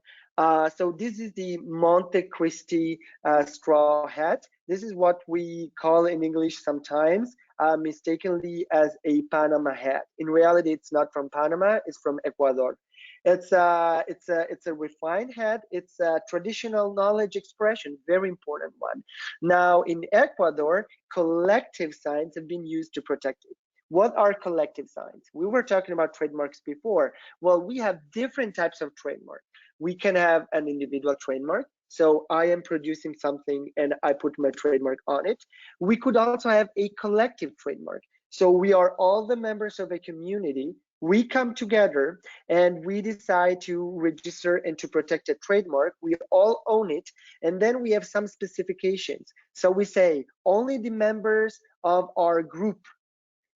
Speaker 5: So this is the Monte Cristi straw hat. This is what we call in English sometimes mistakenly as a Panama hat. In reality, it's not from Panama, it's from Ecuador. It's a refined hat. It's a traditional knowledge expression, very important one. Now in Ecuador, collective signs have been used to protect it. What are collective signs? We were talking about trademarks before. Well, we have different types of trademark. We can have an individual trademark. So I am producing something and I put my trademark on it. We could also have a collective trademark. So we are all the members of a community. We come together and we decide to register and to protect a trademark. We all own it. And then we have some specifications. So we say only the members of our group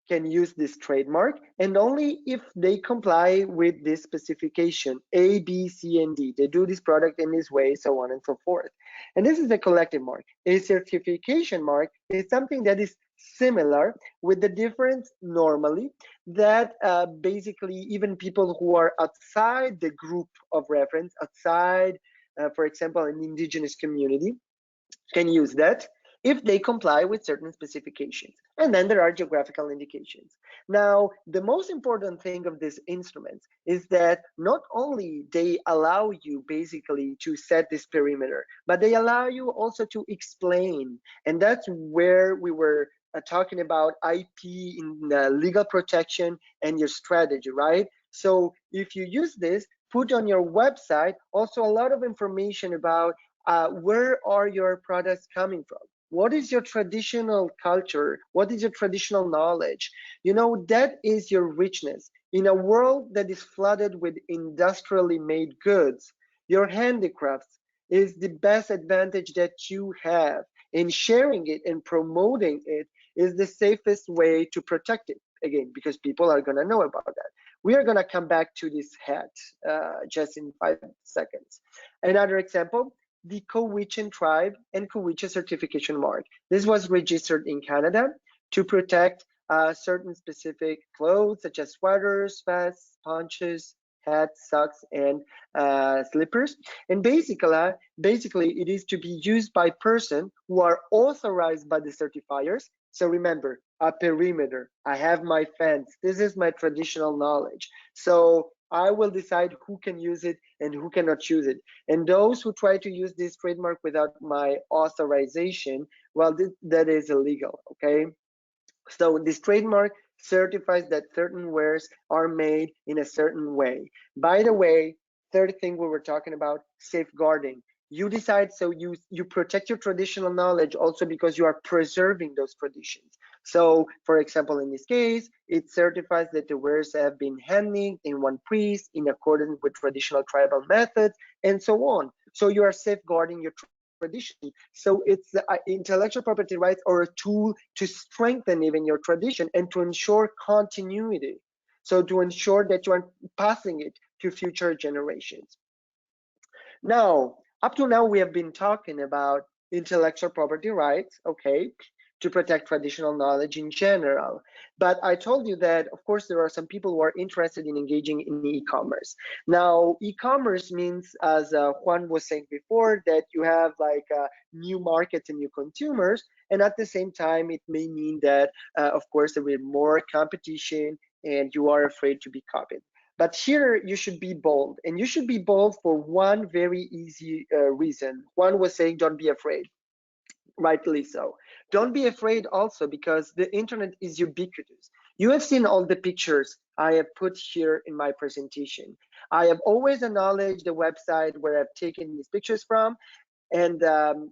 Speaker 5: can use this trademark, and only if they comply with this specification A, B, C, and D. They do this product in this way, so on and so forth. And this is a collective mark. A certification mark is something that is similar, with the difference normally that basically even people who are outside the group of reference, outside, for example, an indigenous community, can use that if they comply with certain specifications. And then there are geographical indications. Now, the most important thing of these instruments is that not only they allow you basically to set this perimeter, but they allow you also to explain. And that's where we were talking about IP in legal protection and your strategy, right? So if you use this, put on your website also a lot of information about where are your products coming from? What is your traditional culture? What is your traditional knowledge? You know, that is your richness. In a world that is flooded with industrially made goods, your handicrafts is the best advantage that you have. And sharing it and promoting it is the safest way to protect it, again, because people are going to know about that. We are going to come back to this hat just in 5 seconds. Another example, the Cowichan tribe and Cowichan certification mark. This was registered in Canada to protect certain specific clothes such as sweaters, vests, ponchos, hats, socks, and slippers. And basically, it is to be used by persons who are authorized by the certifiers. So remember, a perimeter. I have my fence. This is my traditional knowledge. So I will decide who can use it and who cannot use it. And those who try to use this trademark without my authorization, well, that is illegal, okay? So this trademark certifies that certain wares are made in a certain way. By the way, third thing we were talking about, safeguarding. You decide, so you protect your traditional knowledge also because you are preserving those traditions. So for example, in this case, it certifies that the wares have been handmade in one piece in accordance with traditional tribal methods and so on. So you are safeguarding your tradition. So it's intellectual property rights are a tool to strengthen even your tradition and to ensure continuity. So to ensure that you are passing it to future generations. Now, up to now, we have been talking about intellectual property rights, okay, to protect traditional knowledge in general. But I told you that, of course, there are some people who are interested in engaging in e-commerce. Now, e-commerce means, as Juan was saying before, that you have like new markets and new consumers. And at the same time, it may mean that, of course, there will be more competition and you are afraid to be copied. But here you should be bold, and you should be bold for one very easy reason. Juan was saying, don't be afraid. Rightly so. Don't be afraid also because the internet is ubiquitous. You have seen all the pictures I have put here in my presentation. I have always acknowledged the website where I've taken these pictures from. and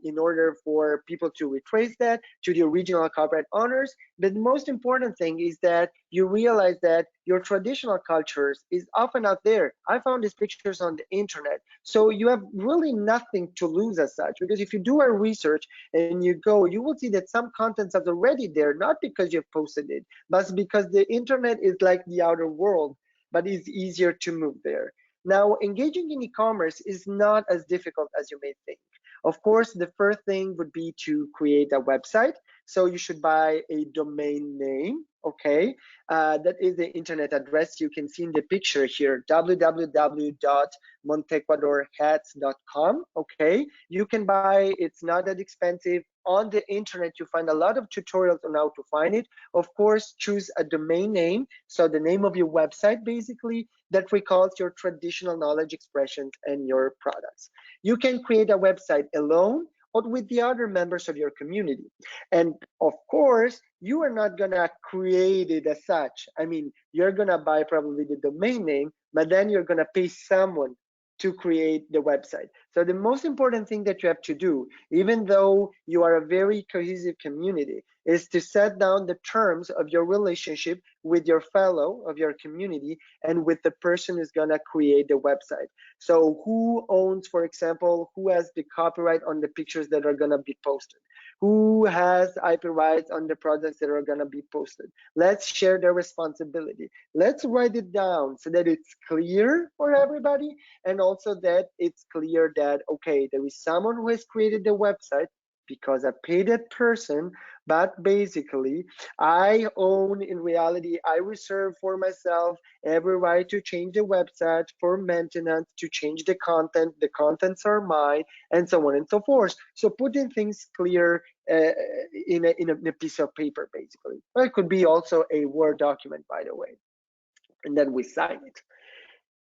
Speaker 5: in order for people to retrace that to the original copyright owners. But the most important thing is that you realize that your traditional cultures is often out there. I found these pictures on the internet, so you have really nothing to lose as such, because if you do a research and you go, you will see that some contents are already there, not because you've posted it, but because the internet is like the outer world, but it's easier to move there. Now, engaging in e-commerce is not as difficult as you may think. Of course, the first thing would be to create a website. So you should buy a domain name, okay? That is the internet address you can see in the picture here, www.montecuadorhats.com, okay? You can buy, it's not that expensive. On the internet, you find a lot of tutorials on how to find it. Of course, choose a domain name, so the name of your website, basically, that recalls your traditional knowledge expressions and your products. You can create a website alone or with the other members of your community. And of course, you are not gonna create it as such. I mean, you're gonna buy probably the domain name, but then you're gonna pay someone to create the website. So the most important thing that you have to do, even though you are a very cohesive community, is to set down the terms of your relationship with your fellow of your community and with the person who's gonna create the website. So who owns, for example, who has the copyright on the pictures that are gonna be posted? Who has IP rights on the products that are gonna be posted? Let's share the responsibility. Let's write it down so that it's clear for everybody, and also that it's clear that, okay, there is someone who has created the website because I paid that person, but basically I own, in reality, I reserve for myself every right to change the website, for maintenance, to change the content. The contents are mine, and so on and so forth. So putting things clear in a piece of paper, basically. Or it could be also a Word document, by the way, and then we sign it.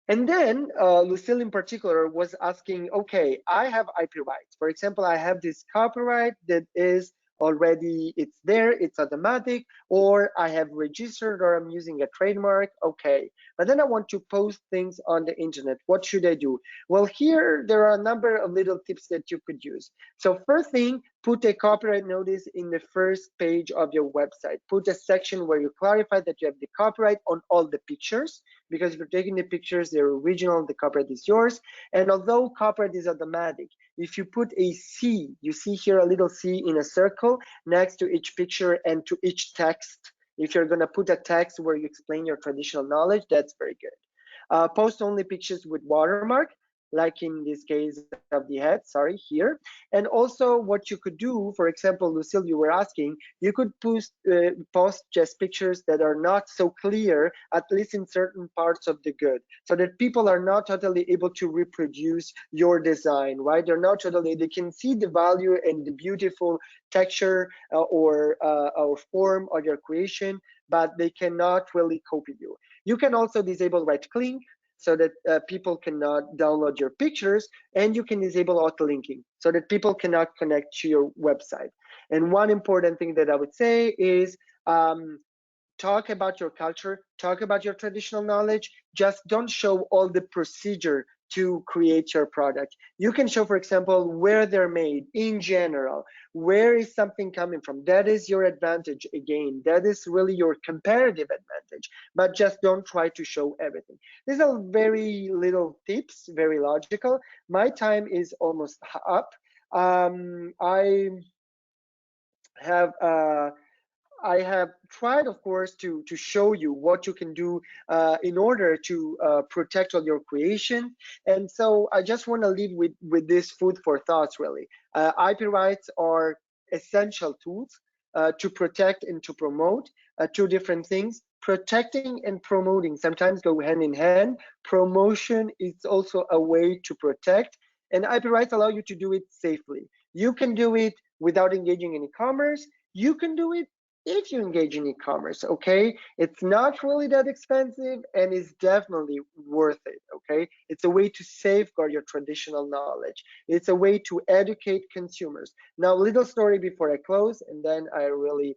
Speaker 5: And then Lucille in particular was asking, okay, I have IP rights. For example, I have this copyright that is already, it's there, it's automatic, or I have registered or I'm using a trademark, okay. But then I want to post things on the internet. What should I do? Well, here there are a number of little tips that you could use. So first thing, put a copyright notice in the first page of your website. Put a section where you clarify that you have the copyright on all the pictures, because if you're taking the pictures, they're original, the copyright is yours. And although copyright is automatic, if you put a C, you see here a little C in a circle next to each picture and to each text. If you're gonna put a text where you explain your traditional knowledge, that's very good. Post only pictures with watermark, like in this case of the head, sorry, here. And also what you could do, for example, Lucille, you were asking, you could post just pictures that are not so clear, at least in certain parts of the good, so that people are not totally able to reproduce your design, right? They're not totally, they can see the value and the beautiful texture or form of your creation, but they cannot really copy you. You can also disable right-click, so that people cannot download your pictures, and you can disable auto-linking so that people cannot connect to your website. And one important thing that I would say is talk about your culture, talk about your traditional knowledge, just don't show all the procedure to create your product. You can show, for example, where they're made in general, where is something coming from. That is your advantage. Again, that is really your comparative advantage, but just don't try to show everything. These are very little tips, very logical. My time is almost up. I have tried, of course, to show you what you can do in order to protect all your creation. And so I just want to leave with this food for thoughts, really. IP rights are essential tools to protect and to promote two different things. Protecting and promoting sometimes go hand in hand. Promotion is also a way to protect, and IP rights allow you to do it safely. You can do it without engaging in e-commerce. You can do it if you engage in e-commerce, okay? It's not really that expensive and it's definitely worth it, okay? It's a way to safeguard your traditional knowledge. It's a way to educate consumers. Now, little story before I close, and then I really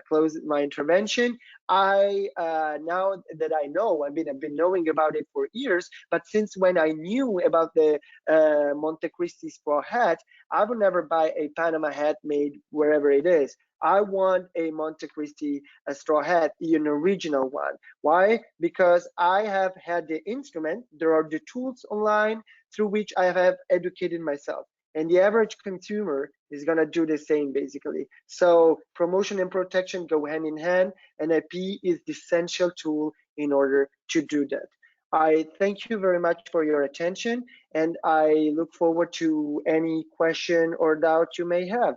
Speaker 5: close my intervention. Now that I know, I've been knowing about it for years, but since when I knew about the Montecristi straw hat, I would never buy a Panama hat made wherever it is. I want a Montecristi straw hat, an original one. Why? Because I have had the instrument. There are the tools online through which I have educated myself. And the average consumer is going to do the same, basically. So promotion and protection go hand in hand, and IP is the essential tool in order to do that. I thank you very much for your attention, and I look forward to any question or doubt you may have.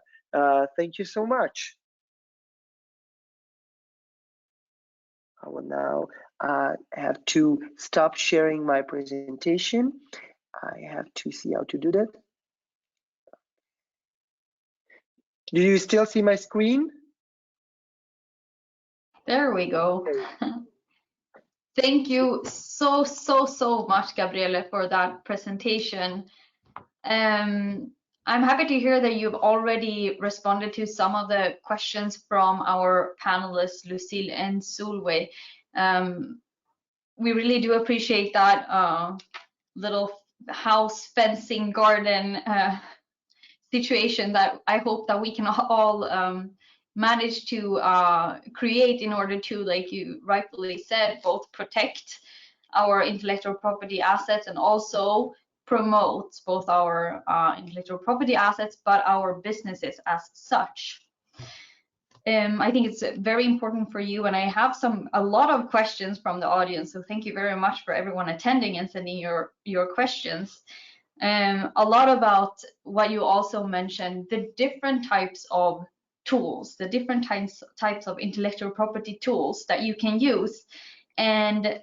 Speaker 5: Thank you so much. I will now have to stop sharing my presentation. I have to see how to do that. Do you still see my screen?
Speaker 1: There we go.
Speaker 5: Okay.
Speaker 1: Thank you so much, Gabriele, for that presentation. I'm happy to hear that you've already responded to some of the questions from our panelists, Lucille and Solveig. We really do appreciate that little house fencing garden situation that I hope that we can all manage to create in order to, like you rightfully said, both protect our intellectual property assets and also promote both our intellectual property assets, but our businesses as such. I think it's very important for you, and I have a lot of questions from the audience, so thank you very much for everyone attending and sending your questions. A lot about what you also mentioned, the different types of tools, the different types of intellectual property tools that you can use, and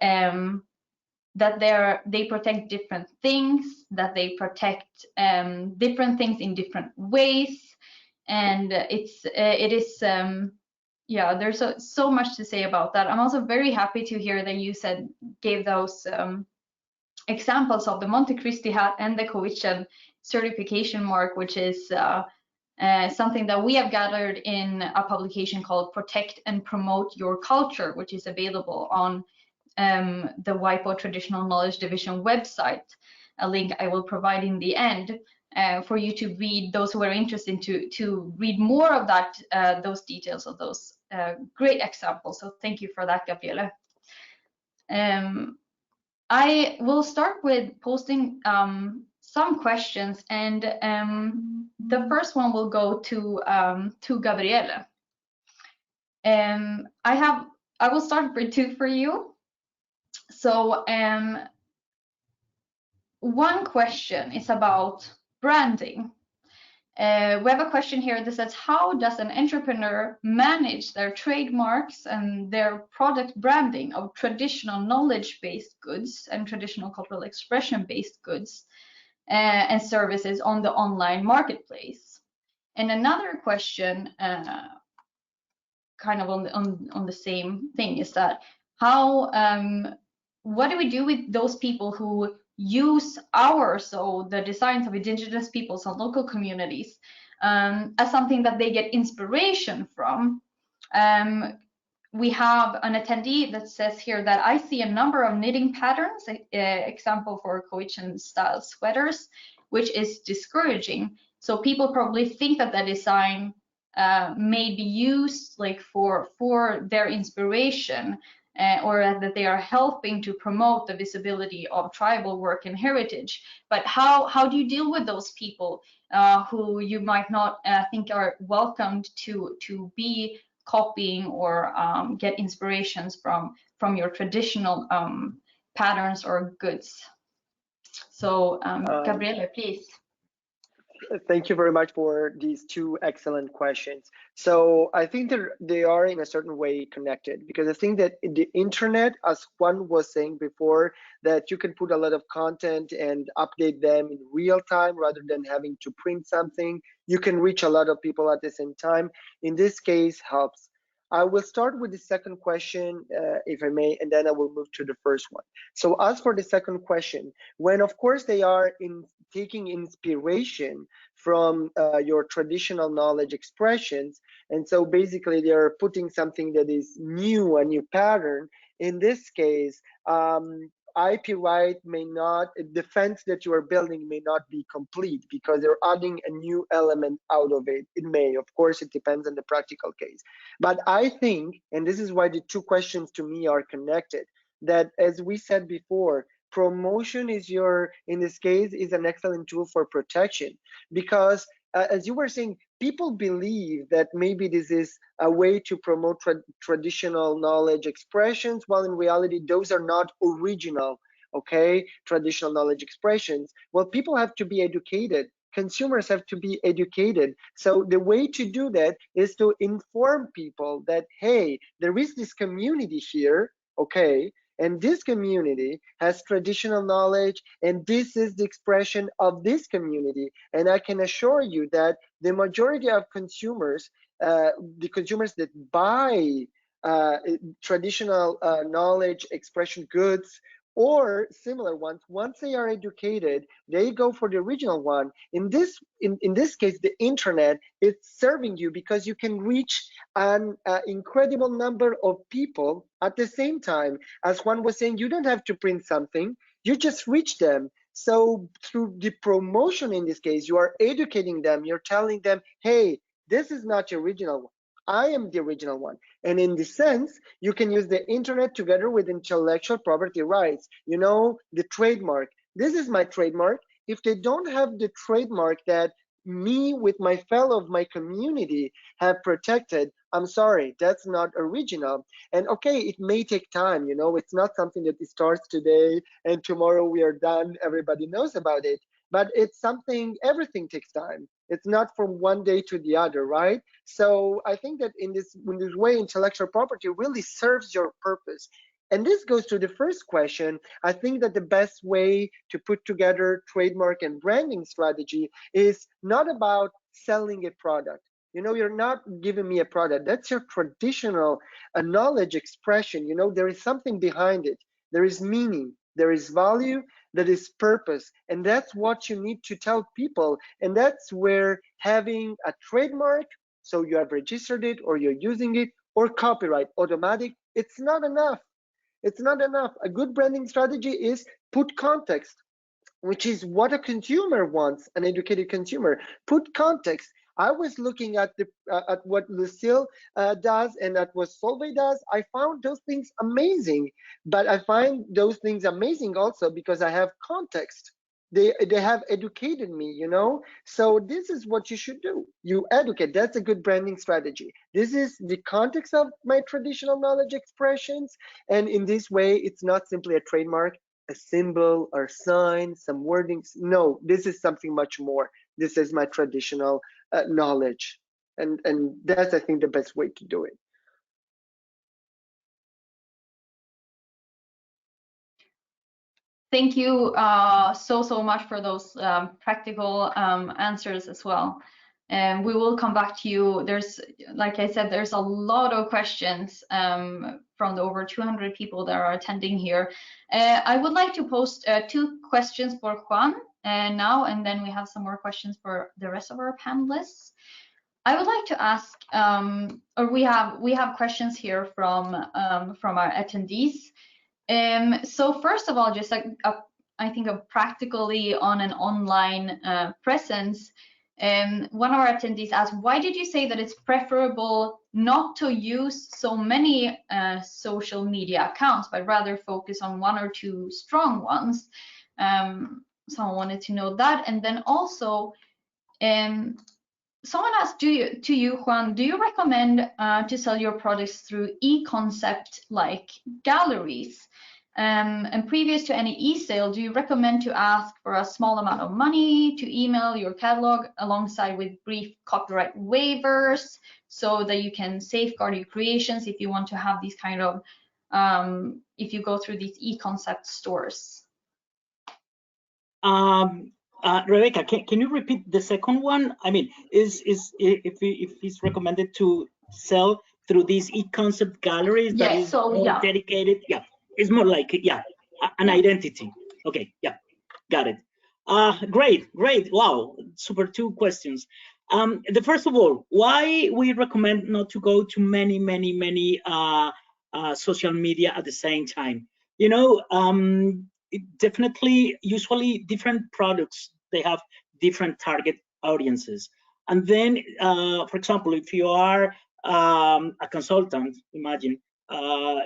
Speaker 1: that they protect different things, that they protect different things in different ways, and it is yeah, there's so much to say about that. I'm also very happy to hear that you gave those examples of the Montecristi hat and the Cowichan certification mark, which is something that we have gathered in a publication called Protect and Promote Your Culture, which is available on the WIPO Traditional Knowledge Division website. A link I will provide in the end for you to read, those who are interested to read more of that, those details of those great examples. So thank you for that, Gabriele. I will start with posting some questions, and the first one will go to Gabriele. I will start with two for you. So one question is about branding. We have a question here that says, how does an entrepreneur manage their trademarks and their product branding of traditional knowledge-based goods and traditional cultural expression-based goods and services on the online marketplace? And another question, kind of on the same thing, is that what do we do with those people who use the designs of indigenous peoples and local communities as something that they get inspiration from? We have an attendee that says here that I see a number of knitting patterns, example for Cowichan style sweaters, which is discouraging. So people probably think that the design may be used like for their inspiration, or that they are helping to promote the visibility of tribal work and heritage. But how do you deal with those people who you might not think are welcomed to be copying or get inspirations from your traditional patterns or goods? So Gabriele, please.
Speaker 5: Thank you very much for these two excellent questions. So I think they are in a certain way connected, because I think that in the internet, as Juan was saying before, that you can put a lot of content and update them in real time rather than having to print something. You can reach a lot of people at the same time. In this case, helps. I will start with the second question, if I may, and then I will move to the first one. So as for the second question, when of course they are taking inspiration from your traditional knowledge expressions, and so basically they are putting something that is new, a new pattern. In this case, IP right may not, the fence that you are building may not be complete because they're adding a new element out of it. It may, of course, it depends on the practical case. But I think, and this is why the two questions to me are connected, that as we said before, promotion is in this case, is an excellent tool for protection, because as you were saying, people believe that maybe this is a way to promote traditional knowledge expressions, while in reality, those are not original, okay, traditional knowledge expressions. Well, people have to be educated. Consumers have to be educated. So the way to do that is to inform people that, hey, there is this community here, okay, and this community has traditional knowledge, and this is the expression of this community. And I can assure you that the majority of consumers, the consumers that buy traditional knowledge expression goods or similar ones, once they are educated, they go for the original one. In this case, the internet is serving you because you can reach an incredible number of people at the same time. As Juan was saying, you don't have to print something, you just reach them. So through the promotion in this case, you are educating them, you're telling them, hey, this is not the original one. I am the original one. And in this sense, you can use the internet together with intellectual property rights. You know, the trademark. This is my trademark. If they don't have the trademark that me with my fellow of my community have protected, I'm sorry, that's not original. And okay, it may take time, you know, it's not something that starts today and tomorrow we are done, everybody knows about it. But it's something, everything takes time. It's not from one day to the other, right? So I think that in this way, intellectual property really serves your purpose. And this goes to the first question. I think that the best way to put together trademark and branding strategy is not about selling a product. You know, you're not giving me a product. That's your traditional knowledge expression. You know, there is something behind it. There is meaning, there is value, that is purpose. And that's what you need to tell people. And that's where having a trademark, so you have registered it or you're using it, or copyright, automatic, it's not enough. It's not enough. A good branding strategy is put context, which is what a consumer wants, an educated consumer. Put context. I was looking at what Lucille does and at what Solveig does. I found those things amazing, but I find those things amazing also because I have context. They have educated me, you know. So this is what you should do. You educate. That's a good branding strategy. This is the context of my traditional knowledge expressions, and in this way, it's not simply a trademark, a symbol or sign, some wordings. No, this is something much more. This is my traditional knowledge. And that's, I think, the best way to do it.
Speaker 1: Thank you so much for those practical answers as well. And we will come back to you. There's, like I said, there's a lot of questions from the over 200 people that are attending here. I would like to post 2 questions for Juan now, and then we have some more questions for the rest of our panelists. I would like to ask, or we have questions here from our attendees. So first of all, just like I think of practically on an online presence, one of our attendees asked, why did you say that it's preferable not to use so many social media accounts, but rather focus on 1 or 2 strong ones? Someone wanted to know that. And then also, someone asked to you, Juan, do you recommend to sell your products through e-concept like galleries? And previous to any e-sale, do you recommend to ask for a small amount of money to email your catalog alongside with brief copyright waivers so that you can safeguard your creations if you want to have these kind of, if you go through these e-concept stores?
Speaker 2: Rebecca, can you repeat the second one? I mean, if it's recommended to sell through these e-concept galleries that
Speaker 1: Yes,
Speaker 2: is
Speaker 1: so
Speaker 2: more
Speaker 1: yeah.
Speaker 2: dedicated? Yeah, it's more like, yeah, an identity. Okay, yeah, got it. Great. Wow, super 2 questions. The first of all, why we recommend not to go to many social media at the same time? You know, definitely, usually different products, they have different target audiences. And then, for example, if you are a consultant, imagine,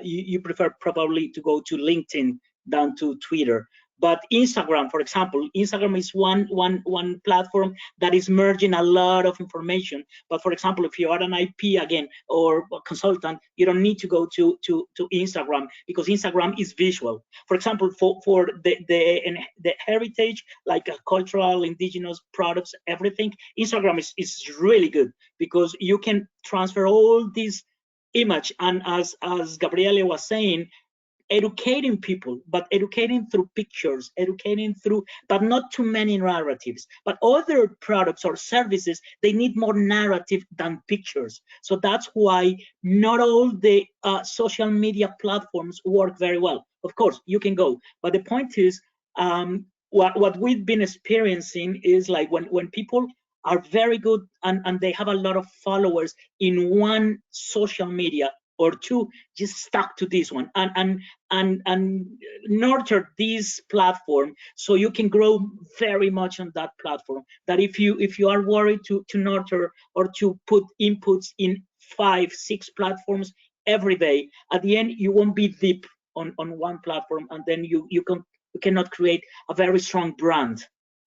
Speaker 2: you prefer probably to go to LinkedIn than to Twitter. But Instagram, for example, Instagram is one platform that is merging a lot of information. But for example, if you are an IP again or a consultant, you don't need to go to Instagram, because Instagram is visual. For example, for the heritage, like cultural, indigenous products, everything, Instagram is really good, because you can transfer all these image, and as Gabriele was saying, educating people, but educating through pictures, educating through, but not too many narratives. But other products or services, they need more narrative than pictures. So that's why not all the social media platforms work very well. Of course, you can go, but the point is, what we've been experiencing is like when people are very good and they have a lot of followers in one social media or two, just stuck to this one and nurture this platform, so you can grow very much on that platform. That if you are worried to nurture or to put inputs in 5-6 platforms every day, at the end you won't be deep on one platform, and then you cannot create a very strong brand.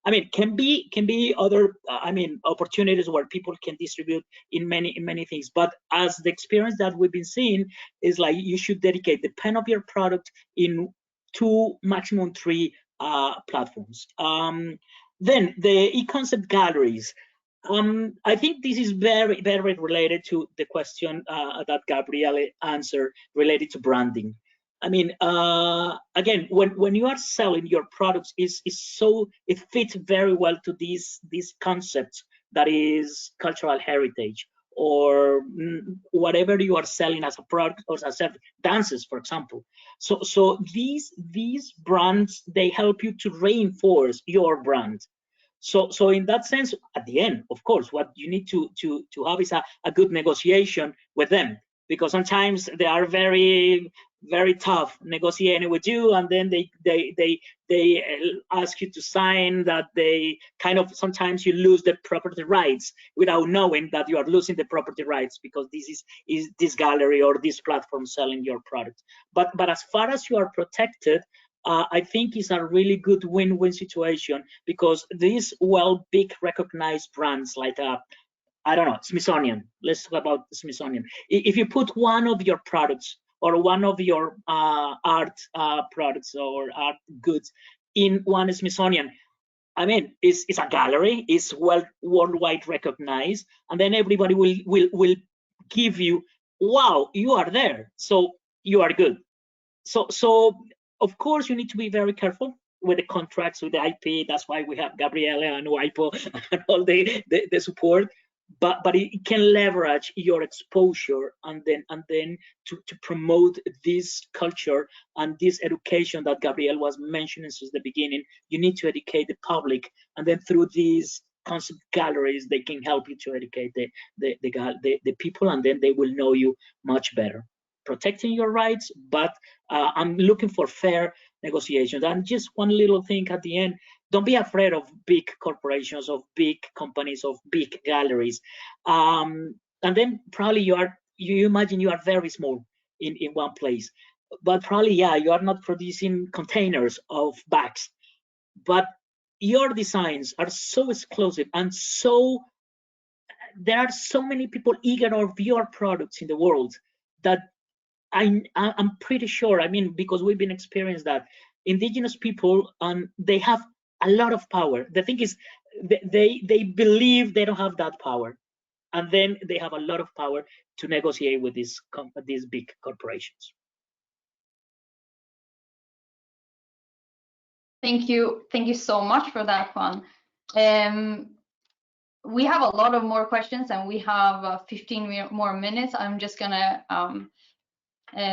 Speaker 2: I mean, can be other opportunities where people can distribute in many things, but as the experience that we've been seeing is like, you should dedicate the pen of your product in 2, maximum 3 platforms. Then the e-concept galleries. I think this is very related to the question that Gabriele answered related to branding. I mean, again, when you are selling your products, it fits very well to these concepts, that is cultural heritage, or whatever you are selling as a product or as a service, dances, for example. So these brands, they help you to reinforce your brand. So in that sense, at the end, of course, what you need to have is a good negotiation with them, because sometimes they are very tough negotiating with you, and then they ask you to sign that they kind of, sometimes you lose the property rights without knowing that you are losing the property rights, because this is this gallery or this platform selling your product. But as far as you are protected, I think it's a really good win-win situation, because these big recognized brands like I don't know, Smithsonian. Let's talk about Smithsonian. If you put one of your products or one of your art products or art goods in one Smithsonian, I mean, it's a gallery, it's worldwide recognized, and then everybody will give you, wow, you are there, so you are good. So of course you need to be very careful with the contracts, with the IP. That's why we have Gabriele and WIPO and all the support. But it can leverage your exposure, and then to promote this culture and this education that Gabrielle was mentioning since the beginning. You need to educate the public, and then through these concept galleries, they can help you to educate the people, and then they will know you much better, protecting your rights. But I'm looking for fair negotiations. And just one little thing at the end: don't be afraid of big corporations, of big companies, of big galleries. And then probably you imagine you are very small in one place, but probably, yeah, you are not producing containers of bags, but your designs are so exclusive, and there are so many people eager of your products in the world, that I'm pretty sure, I mean, because we've been experiencing that indigenous people, they have a lot of power. The thing is, they believe they don't have that power, and then they have a lot of power to negotiate with these big corporations.
Speaker 1: Thank you so much for that one. we have a lot of more questions, and we have 15 more minutes. I'm just gonna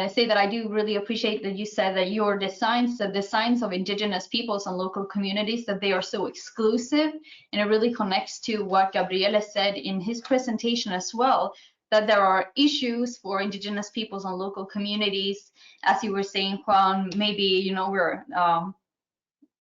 Speaker 1: say that I do really appreciate that you said that your designs, the designs of Indigenous peoples and local communities, that they are so exclusive, and it really connects to what Gabriele said in his presentation as well, that there are issues for Indigenous peoples and local communities. As you were saying, Juan, maybe, you know, we're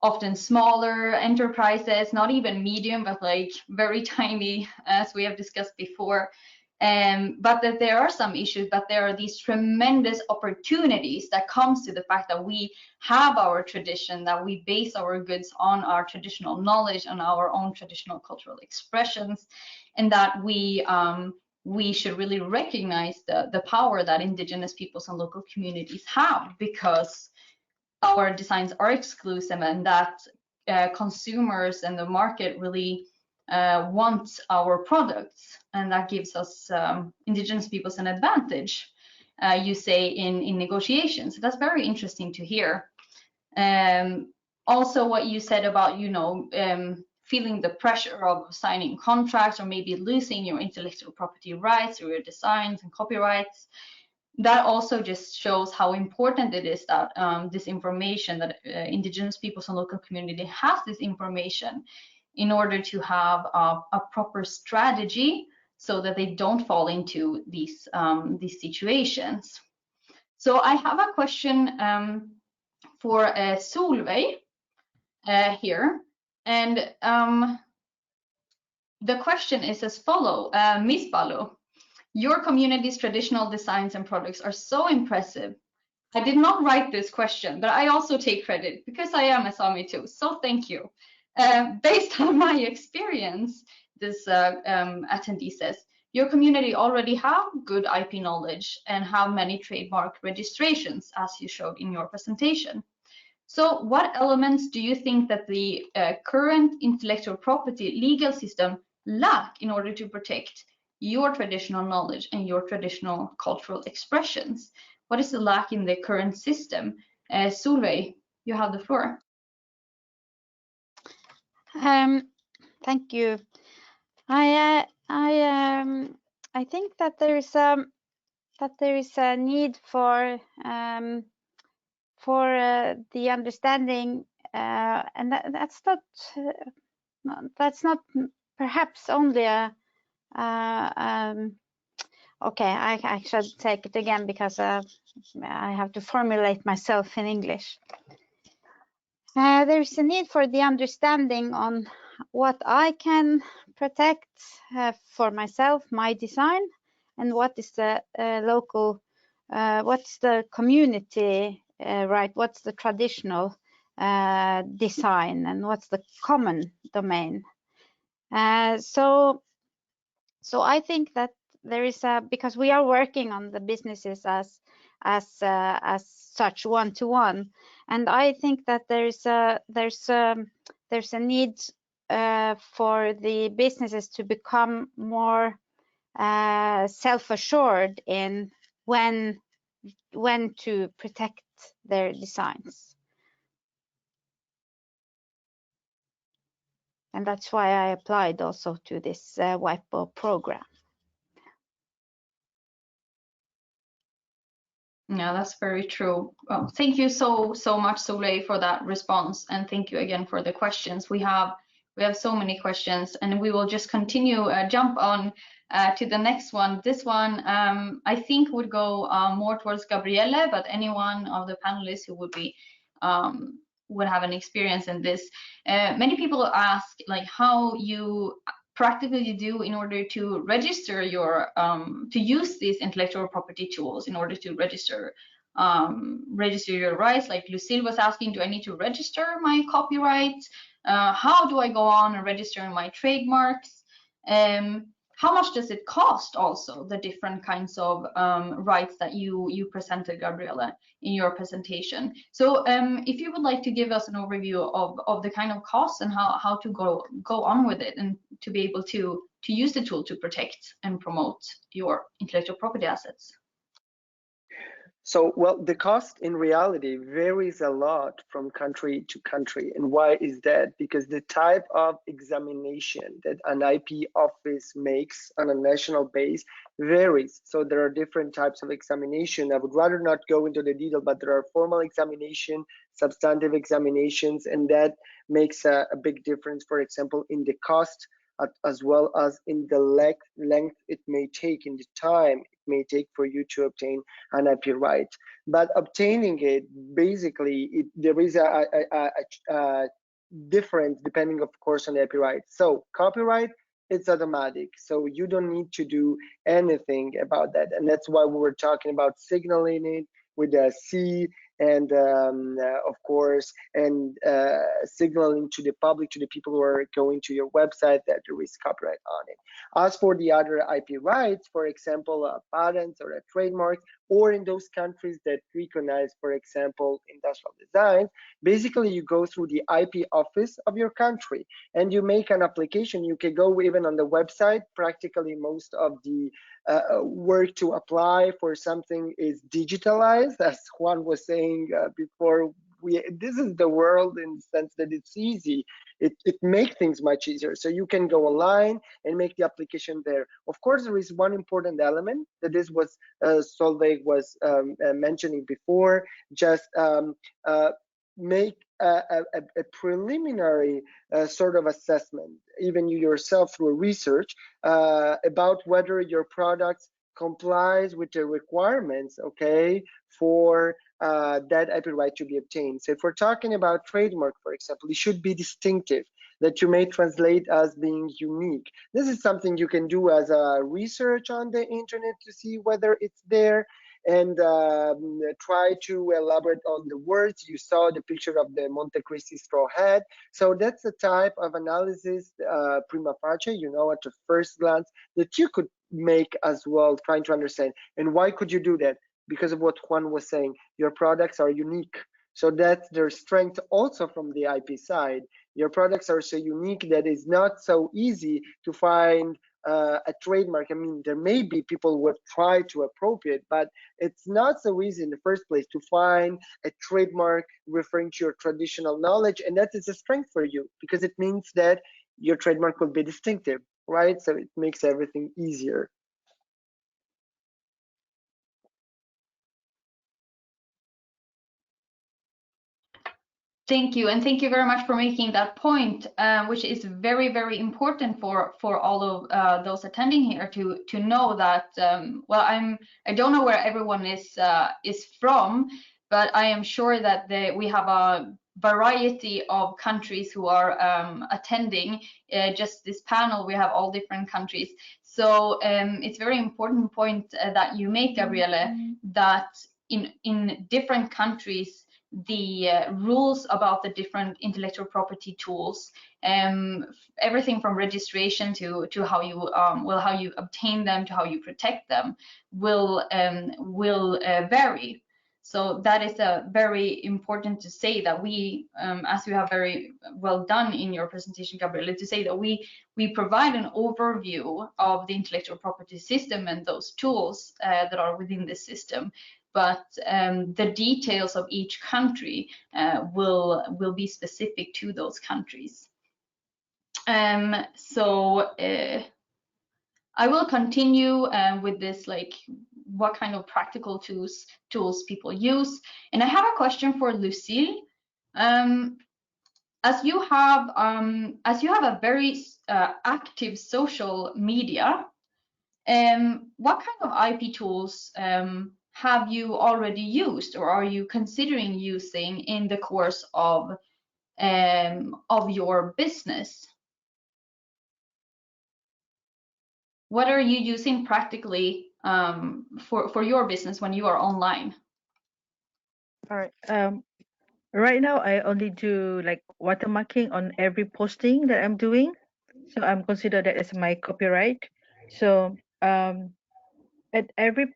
Speaker 1: often smaller enterprises, not even medium, but like very tiny, as we have discussed before. But that there are some issues, but there are these tremendous opportunities that comes to the fact that we have our tradition, that we base our goods on our traditional knowledge and our own traditional cultural expressions, and that we should really recognize the power that Indigenous peoples and local communities have, because our designs are exclusive, and that consumers and the market really want our products, and that gives us Indigenous peoples an advantage, you say, in negotiations. That's very interesting to hear. Also, what you said about, you know, feeling the pressure of signing contracts or maybe losing your intellectual property rights or your designs and copyrights. That also just shows how important it is that this information, that Indigenous peoples and local community has this information in order to have a proper strategy so that they don't fall into these situations. So I have a question for Solveig here, and the question is as follows. Miss Balo, your community's traditional designs and products are so impressive. I did not write this question, but I also take credit because I am a Sami too, so thank you. Based on my experience, this attendee says, your community already have good IP knowledge and have many trademark registrations, as you showed in your presentation. So what elements do you think that the current intellectual property legal system lack in order to protect your traditional knowledge and your traditional cultural expressions? What is the lack in the current system? Solveig, you have the floor.
Speaker 3: Thank you. I think that there is a need for the understanding, and that's not perhaps only a okay, I should take it again because I have to formulate myself in English. There's a need for the understanding on what I can protect for myself, my design, and what is the local, what's the community right, what's the traditional design, and what's the common domain. So I think that there is because we are working on the businesses as such one-to-one, and I think that there's a need for the businesses to become more self-assured in when to protect their designs. And that's why I applied also to this WIPO program.
Speaker 1: Yeah, that's very true. Well, thank you so much, Solveig, for that response, and thank you again for the questions. We have so many questions, and we will just continue jump on to the next one. This one I think would go more towards Gabriele, but anyone of the panelists who would have an experience in this. Many people ask like how you practically do in order to register your to use these intellectual property tools in order to register your rights. Like Lucille was asking, do I need to register my copyrights? How do I go on and register my trademarks? How much does it cost also, the different kinds of rights that you presented, Gabriele, in your presentation? So if you would like to give us an overview of the kind of costs and how to go on with it and to be able to use the tool to protect and promote your intellectual property assets.
Speaker 5: So, well, the cost in reality varies a lot from country to country. And why is that? Because the type of examination that an IP office makes on a national base varies. So there are different types of examination. I would rather not go into the detail, but there are formal examination, substantive examinations, and that makes a big difference, for example, in the cost as well as in the length it may take, in the time it may take for you to obtain an IP right. But obtaining it, basically, there is a difference depending, of course, on the IP right. So copyright, it's automatic. So you don't need to do anything about that. And that's why we were talking about signaling it with a C and of course, and signaling to the public, to the people who are going to your website, that there is copyright on it. As for the other IP rights, for example, patents or a trademark, or in those countries that recognize, for example, industrial design, basically you go through the IP office of your country and you make an application. You can go even on the website. Practically most of the work to apply for something is digitalized, as Juan was saying before. This is the world in the sense that it's easy. It makes things much easier. So you can go online and make the application there. Of course, there is one important element that this was Solveig was mentioning before. Just make a preliminary sort of assessment, even you yourself through research, about whether your product complies with the requirements, okay, for that IP right to be obtained. So if we're talking about trademark, for example, it should be distinctive, that you may translate as being unique. This is something you can do as a research on the internet to see whether it's there, and try to elaborate on the words. You saw the picture of the Monte Cristi straw hat. So that's the type of analysis, prima facie, you know, at the first glance, that you could make as well, trying to understand. And why could you do that? Because of what Juan was saying, your products are unique. So that's their strength also from the IP side. Your products are so unique that it's not so easy to find a trademark. I mean, there may be people who have tried to appropriate, but it's not so easy in the first place to find a trademark referring to your traditional knowledge. And that is a strength for you, because it means that your trademark will be distinctive, right? So it makes everything easier.
Speaker 1: Thank you, and thank you very much for making that point, which is very, very important for all of those attending here to know that. Well, I don't know where everyone is from, but I am sure that we have a variety of countries who are attending just this panel. We have all different countries, so it's a very important point that you make, Gabriele, that in different countries, the rules about the different intellectual property tools, everything from registration to how you how you obtain them, to how you protect them, will vary. So that is very important to say, that we, as you have very well done in your presentation, Gabriele, to say that we provide an overview of the intellectual property system and those tools that are within this system. But the details of each country will be specific to those countries. So I will continue with this, like what kind of practical tools people use. And I have a question for Lucille. As you have a very active social media, what kind of IP tools have you already used, or are you considering using in the course of your business? What are you using practically for your business when you are online?
Speaker 4: All right. Right now, I only do like watermarking on every posting that I'm doing. So I'm considered that as my copyright. So at every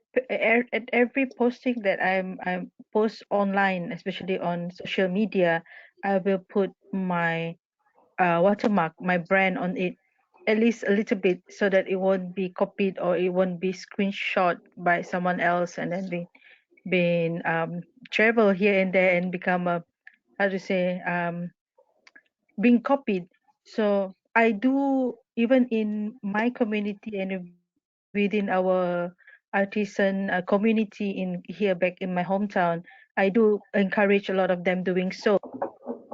Speaker 4: posting that I post online, especially on social media, I will put my watermark, my brand on it, at least a little bit, so that it won't be copied or it won't be screenshot by someone else and then been travel here and there and become a, how to say, being copied. So I do, even in my community and within our artisan community in here back in my hometown, I do encourage a lot of them doing so,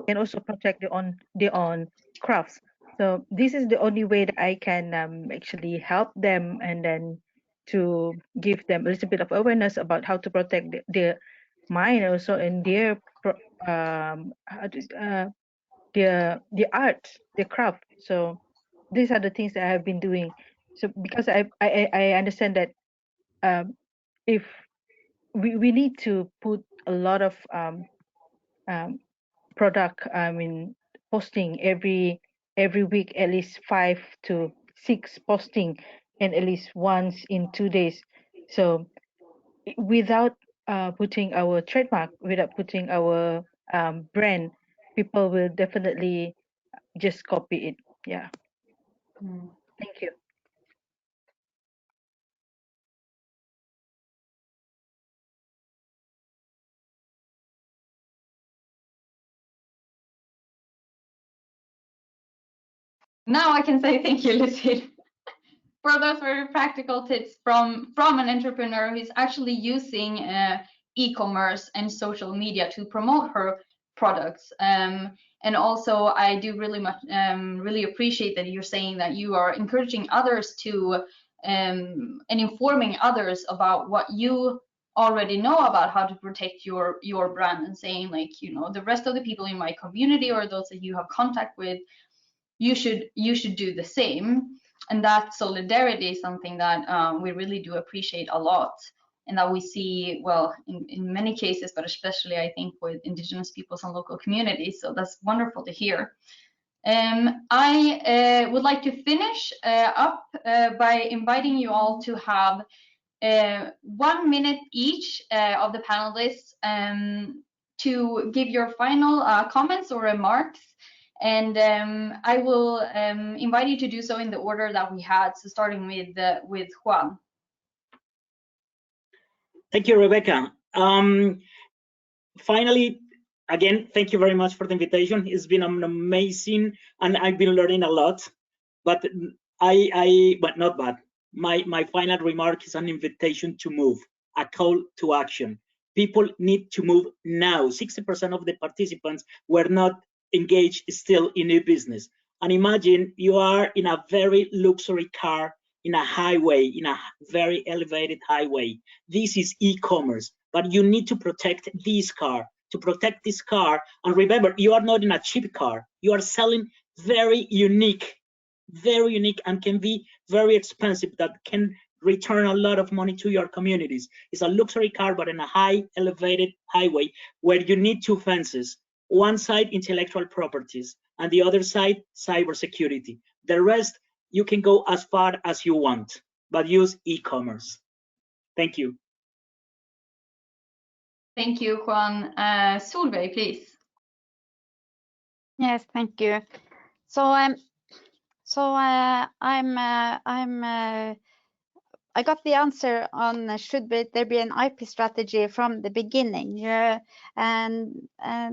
Speaker 4: and also protect their own crafts. So this is the only way that I can actually help them, and then to give them a little bit of awareness about how to protect their mind also, and their how to, their art, their craft. So these are the things that I have been doing. So because I understand that if we need to put a lot of um, product, I mean, posting every week, at least 5 to 6 posting, and at least once in 2 days. So without putting our trademark, without putting our brand, people will definitely just copy it. Yeah. Thank you.
Speaker 1: Now I can say thank you, Lucy, for those very practical tips from an entrepreneur who's actually using e-commerce and social media to promote her products. And also, I do really appreciate that you're saying that you are encouraging others to and informing others about what you already know about how to protect your brand, and saying, like, you know, the rest of the people in my community or those that you have contact with, you should do the same. And that solidarity is something that we really do appreciate a lot, and that we see, well, in many cases, but especially I think with Indigenous peoples and local communities. So that's wonderful to hear. I would like to finish up by inviting you all to have 1 minute each of the panelists to give your final comments or remarks. And I will invite you to do so in the order that we had, so starting with Juan.
Speaker 2: Thank you, Rebecca. Finally, again, thank you very much for the invitation. It's been an amazing, and I've been learning a lot. But but not bad. My final remark is an invitation to move, a call to action. People need to move now. 60% of the participants were not engaged still in new business. And imagine you are in a very luxury car in a highway, in a very elevated highway. This is e-commerce, but you need to protect this car. To protect this car, and remember, you are not in a cheap car. You are selling very unique and can be very expensive, that can return a lot of money to your communities. It's a luxury car, but in a high elevated highway where you need 2 fences. One side, intellectual properties, and the other side, cybersecurity. The rest, you can go as far as you want, but use e-commerce. Thank you.
Speaker 1: Thank you, Juan. Solveig, please.
Speaker 3: Yes, thank you. So I got the answer on should there be an IP strategy from the beginning, and I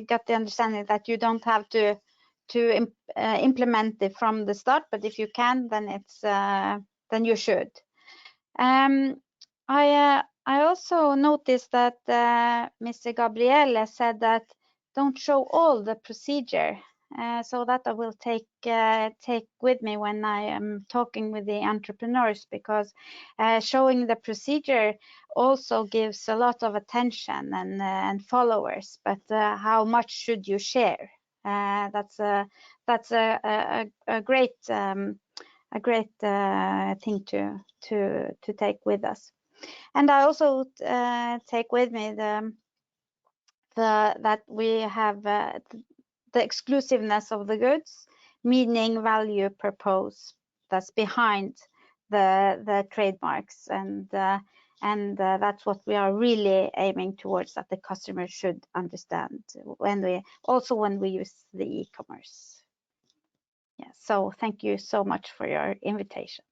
Speaker 3: got the understanding that you don't have to implement it from the start, but if you can, then it's then you should. I also noticed that Mr. Gabriele said that don't show all the procedure. So that I will take with me when I am talking with the entrepreneurs, because showing the procedure also gives a lot of attention and followers. But how much should you share? That's a great thing to take with us. And I also take with me that we have the exclusiveness of the goods, meaning value purpose that's behind the trademarks, and that's what we are really aiming towards, that the customer should understand when we use the e-commerce. Yeah, so thank you so much for your invitation.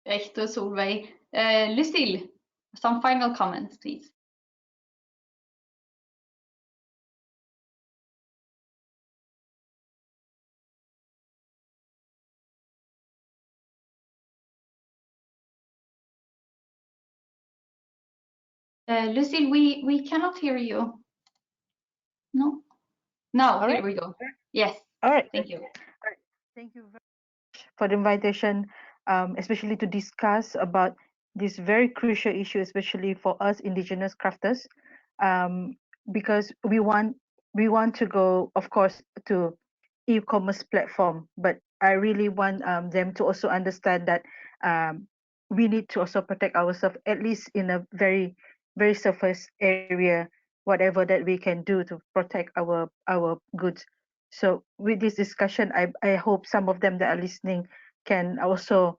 Speaker 1: Hector, Solveig. Lucille, some final comments, please. Lucille, we cannot hear you. No? Now, here we go. Yes.
Speaker 4: All right.
Speaker 1: Thank you.
Speaker 4: All right. Thank you very much for the invitation, especially to discuss about this very crucial issue, especially for us Indigenous crafters, because we want to go, of course, to e-commerce platform, but I really want them to also understand that we need to also protect ourselves, at least in a very surface area, whatever that we can do to protect our goods. So with this discussion, I hope some of them that are listening can also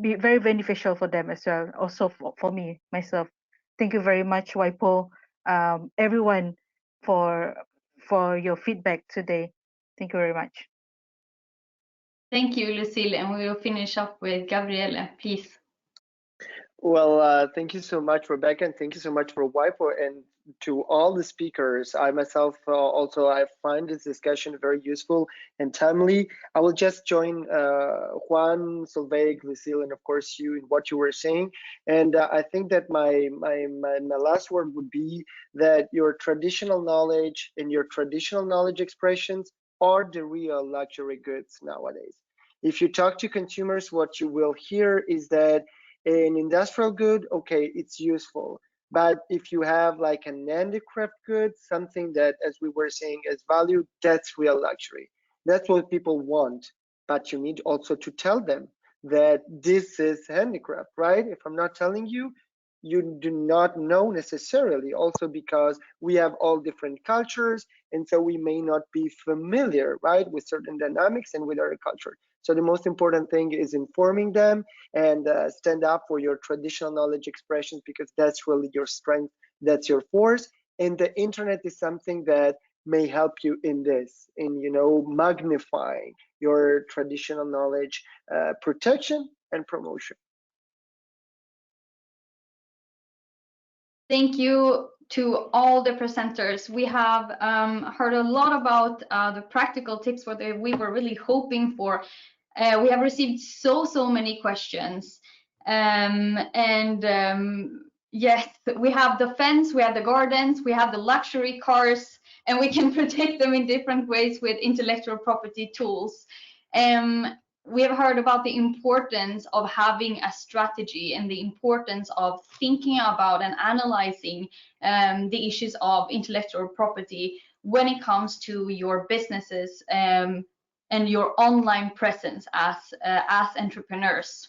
Speaker 4: be very beneficial for them as well, also for me myself. Thank you very much, Waipo, everyone, for your feedback today. Thank you very much.
Speaker 1: Thank you, Lucille, and we will finish up with Gabriele, please.
Speaker 5: Well, thank you so much, Rebecca, and thank you so much for WIPO, and to all the speakers. I myself also, I find this discussion very useful and timely. I will just join Juan, Solveig, Lucille, and of course you in what you were saying. And I think that my last word would be that your traditional knowledge and your traditional knowledge expressions are the real luxury goods nowadays. If you talk to consumers, what you will hear is that an industrial good, okay, it's useful. But if you have like an handicraft good, something that, as we were saying, is value, that's real luxury. That's what people want. But you need also to tell them that this is handicraft, right? If I'm not telling you, you do not know necessarily, also because we have all different cultures, and so we may not be familiar, right, with certain dynamics and with our culture. So the most important thing is informing them and stand up for your traditional knowledge expressions, because that's really your strength, that's your force. And the internet is something that may help you in this, in magnifying your traditional knowledge protection and promotion.
Speaker 1: Thank you to all the presenters. We have heard a lot about the practical tips that we were really hoping for. We have received so many questions. Yes, we have the fence, we have the gardens, we have the luxury cars, and we can protect them in different ways with intellectual property tools. We have heard about the importance of having a strategy and the importance of thinking about and analyzing the issues of intellectual property when it comes to your businesses and your online presence as entrepreneurs.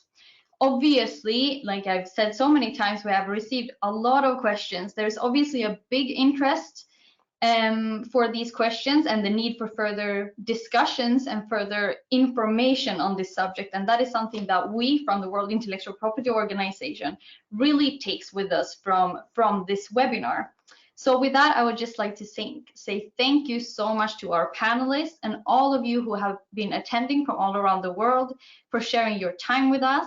Speaker 1: Obviously, like I've said so many times, we have received a lot of questions. There's obviously a big interest for these questions and the need for further discussions and further information on this subject. And that is something that we from the World Intellectual Property Organization really takes with us from this webinar. So with that, I would just like to say thank you so much to our panelists and all of you who have been attending from all around the world for sharing your time with us.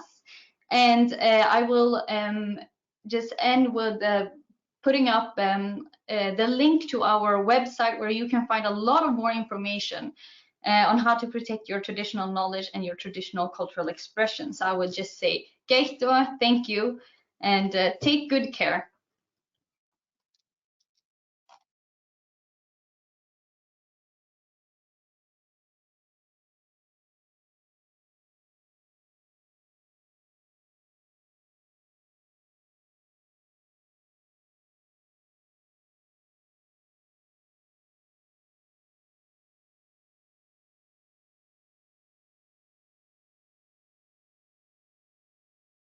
Speaker 1: And I will just end with putting up the link to our website, where you can find a lot of more information on how to protect your traditional knowledge and your traditional cultural expressions. I would just say, Keito, thank you, and take good care.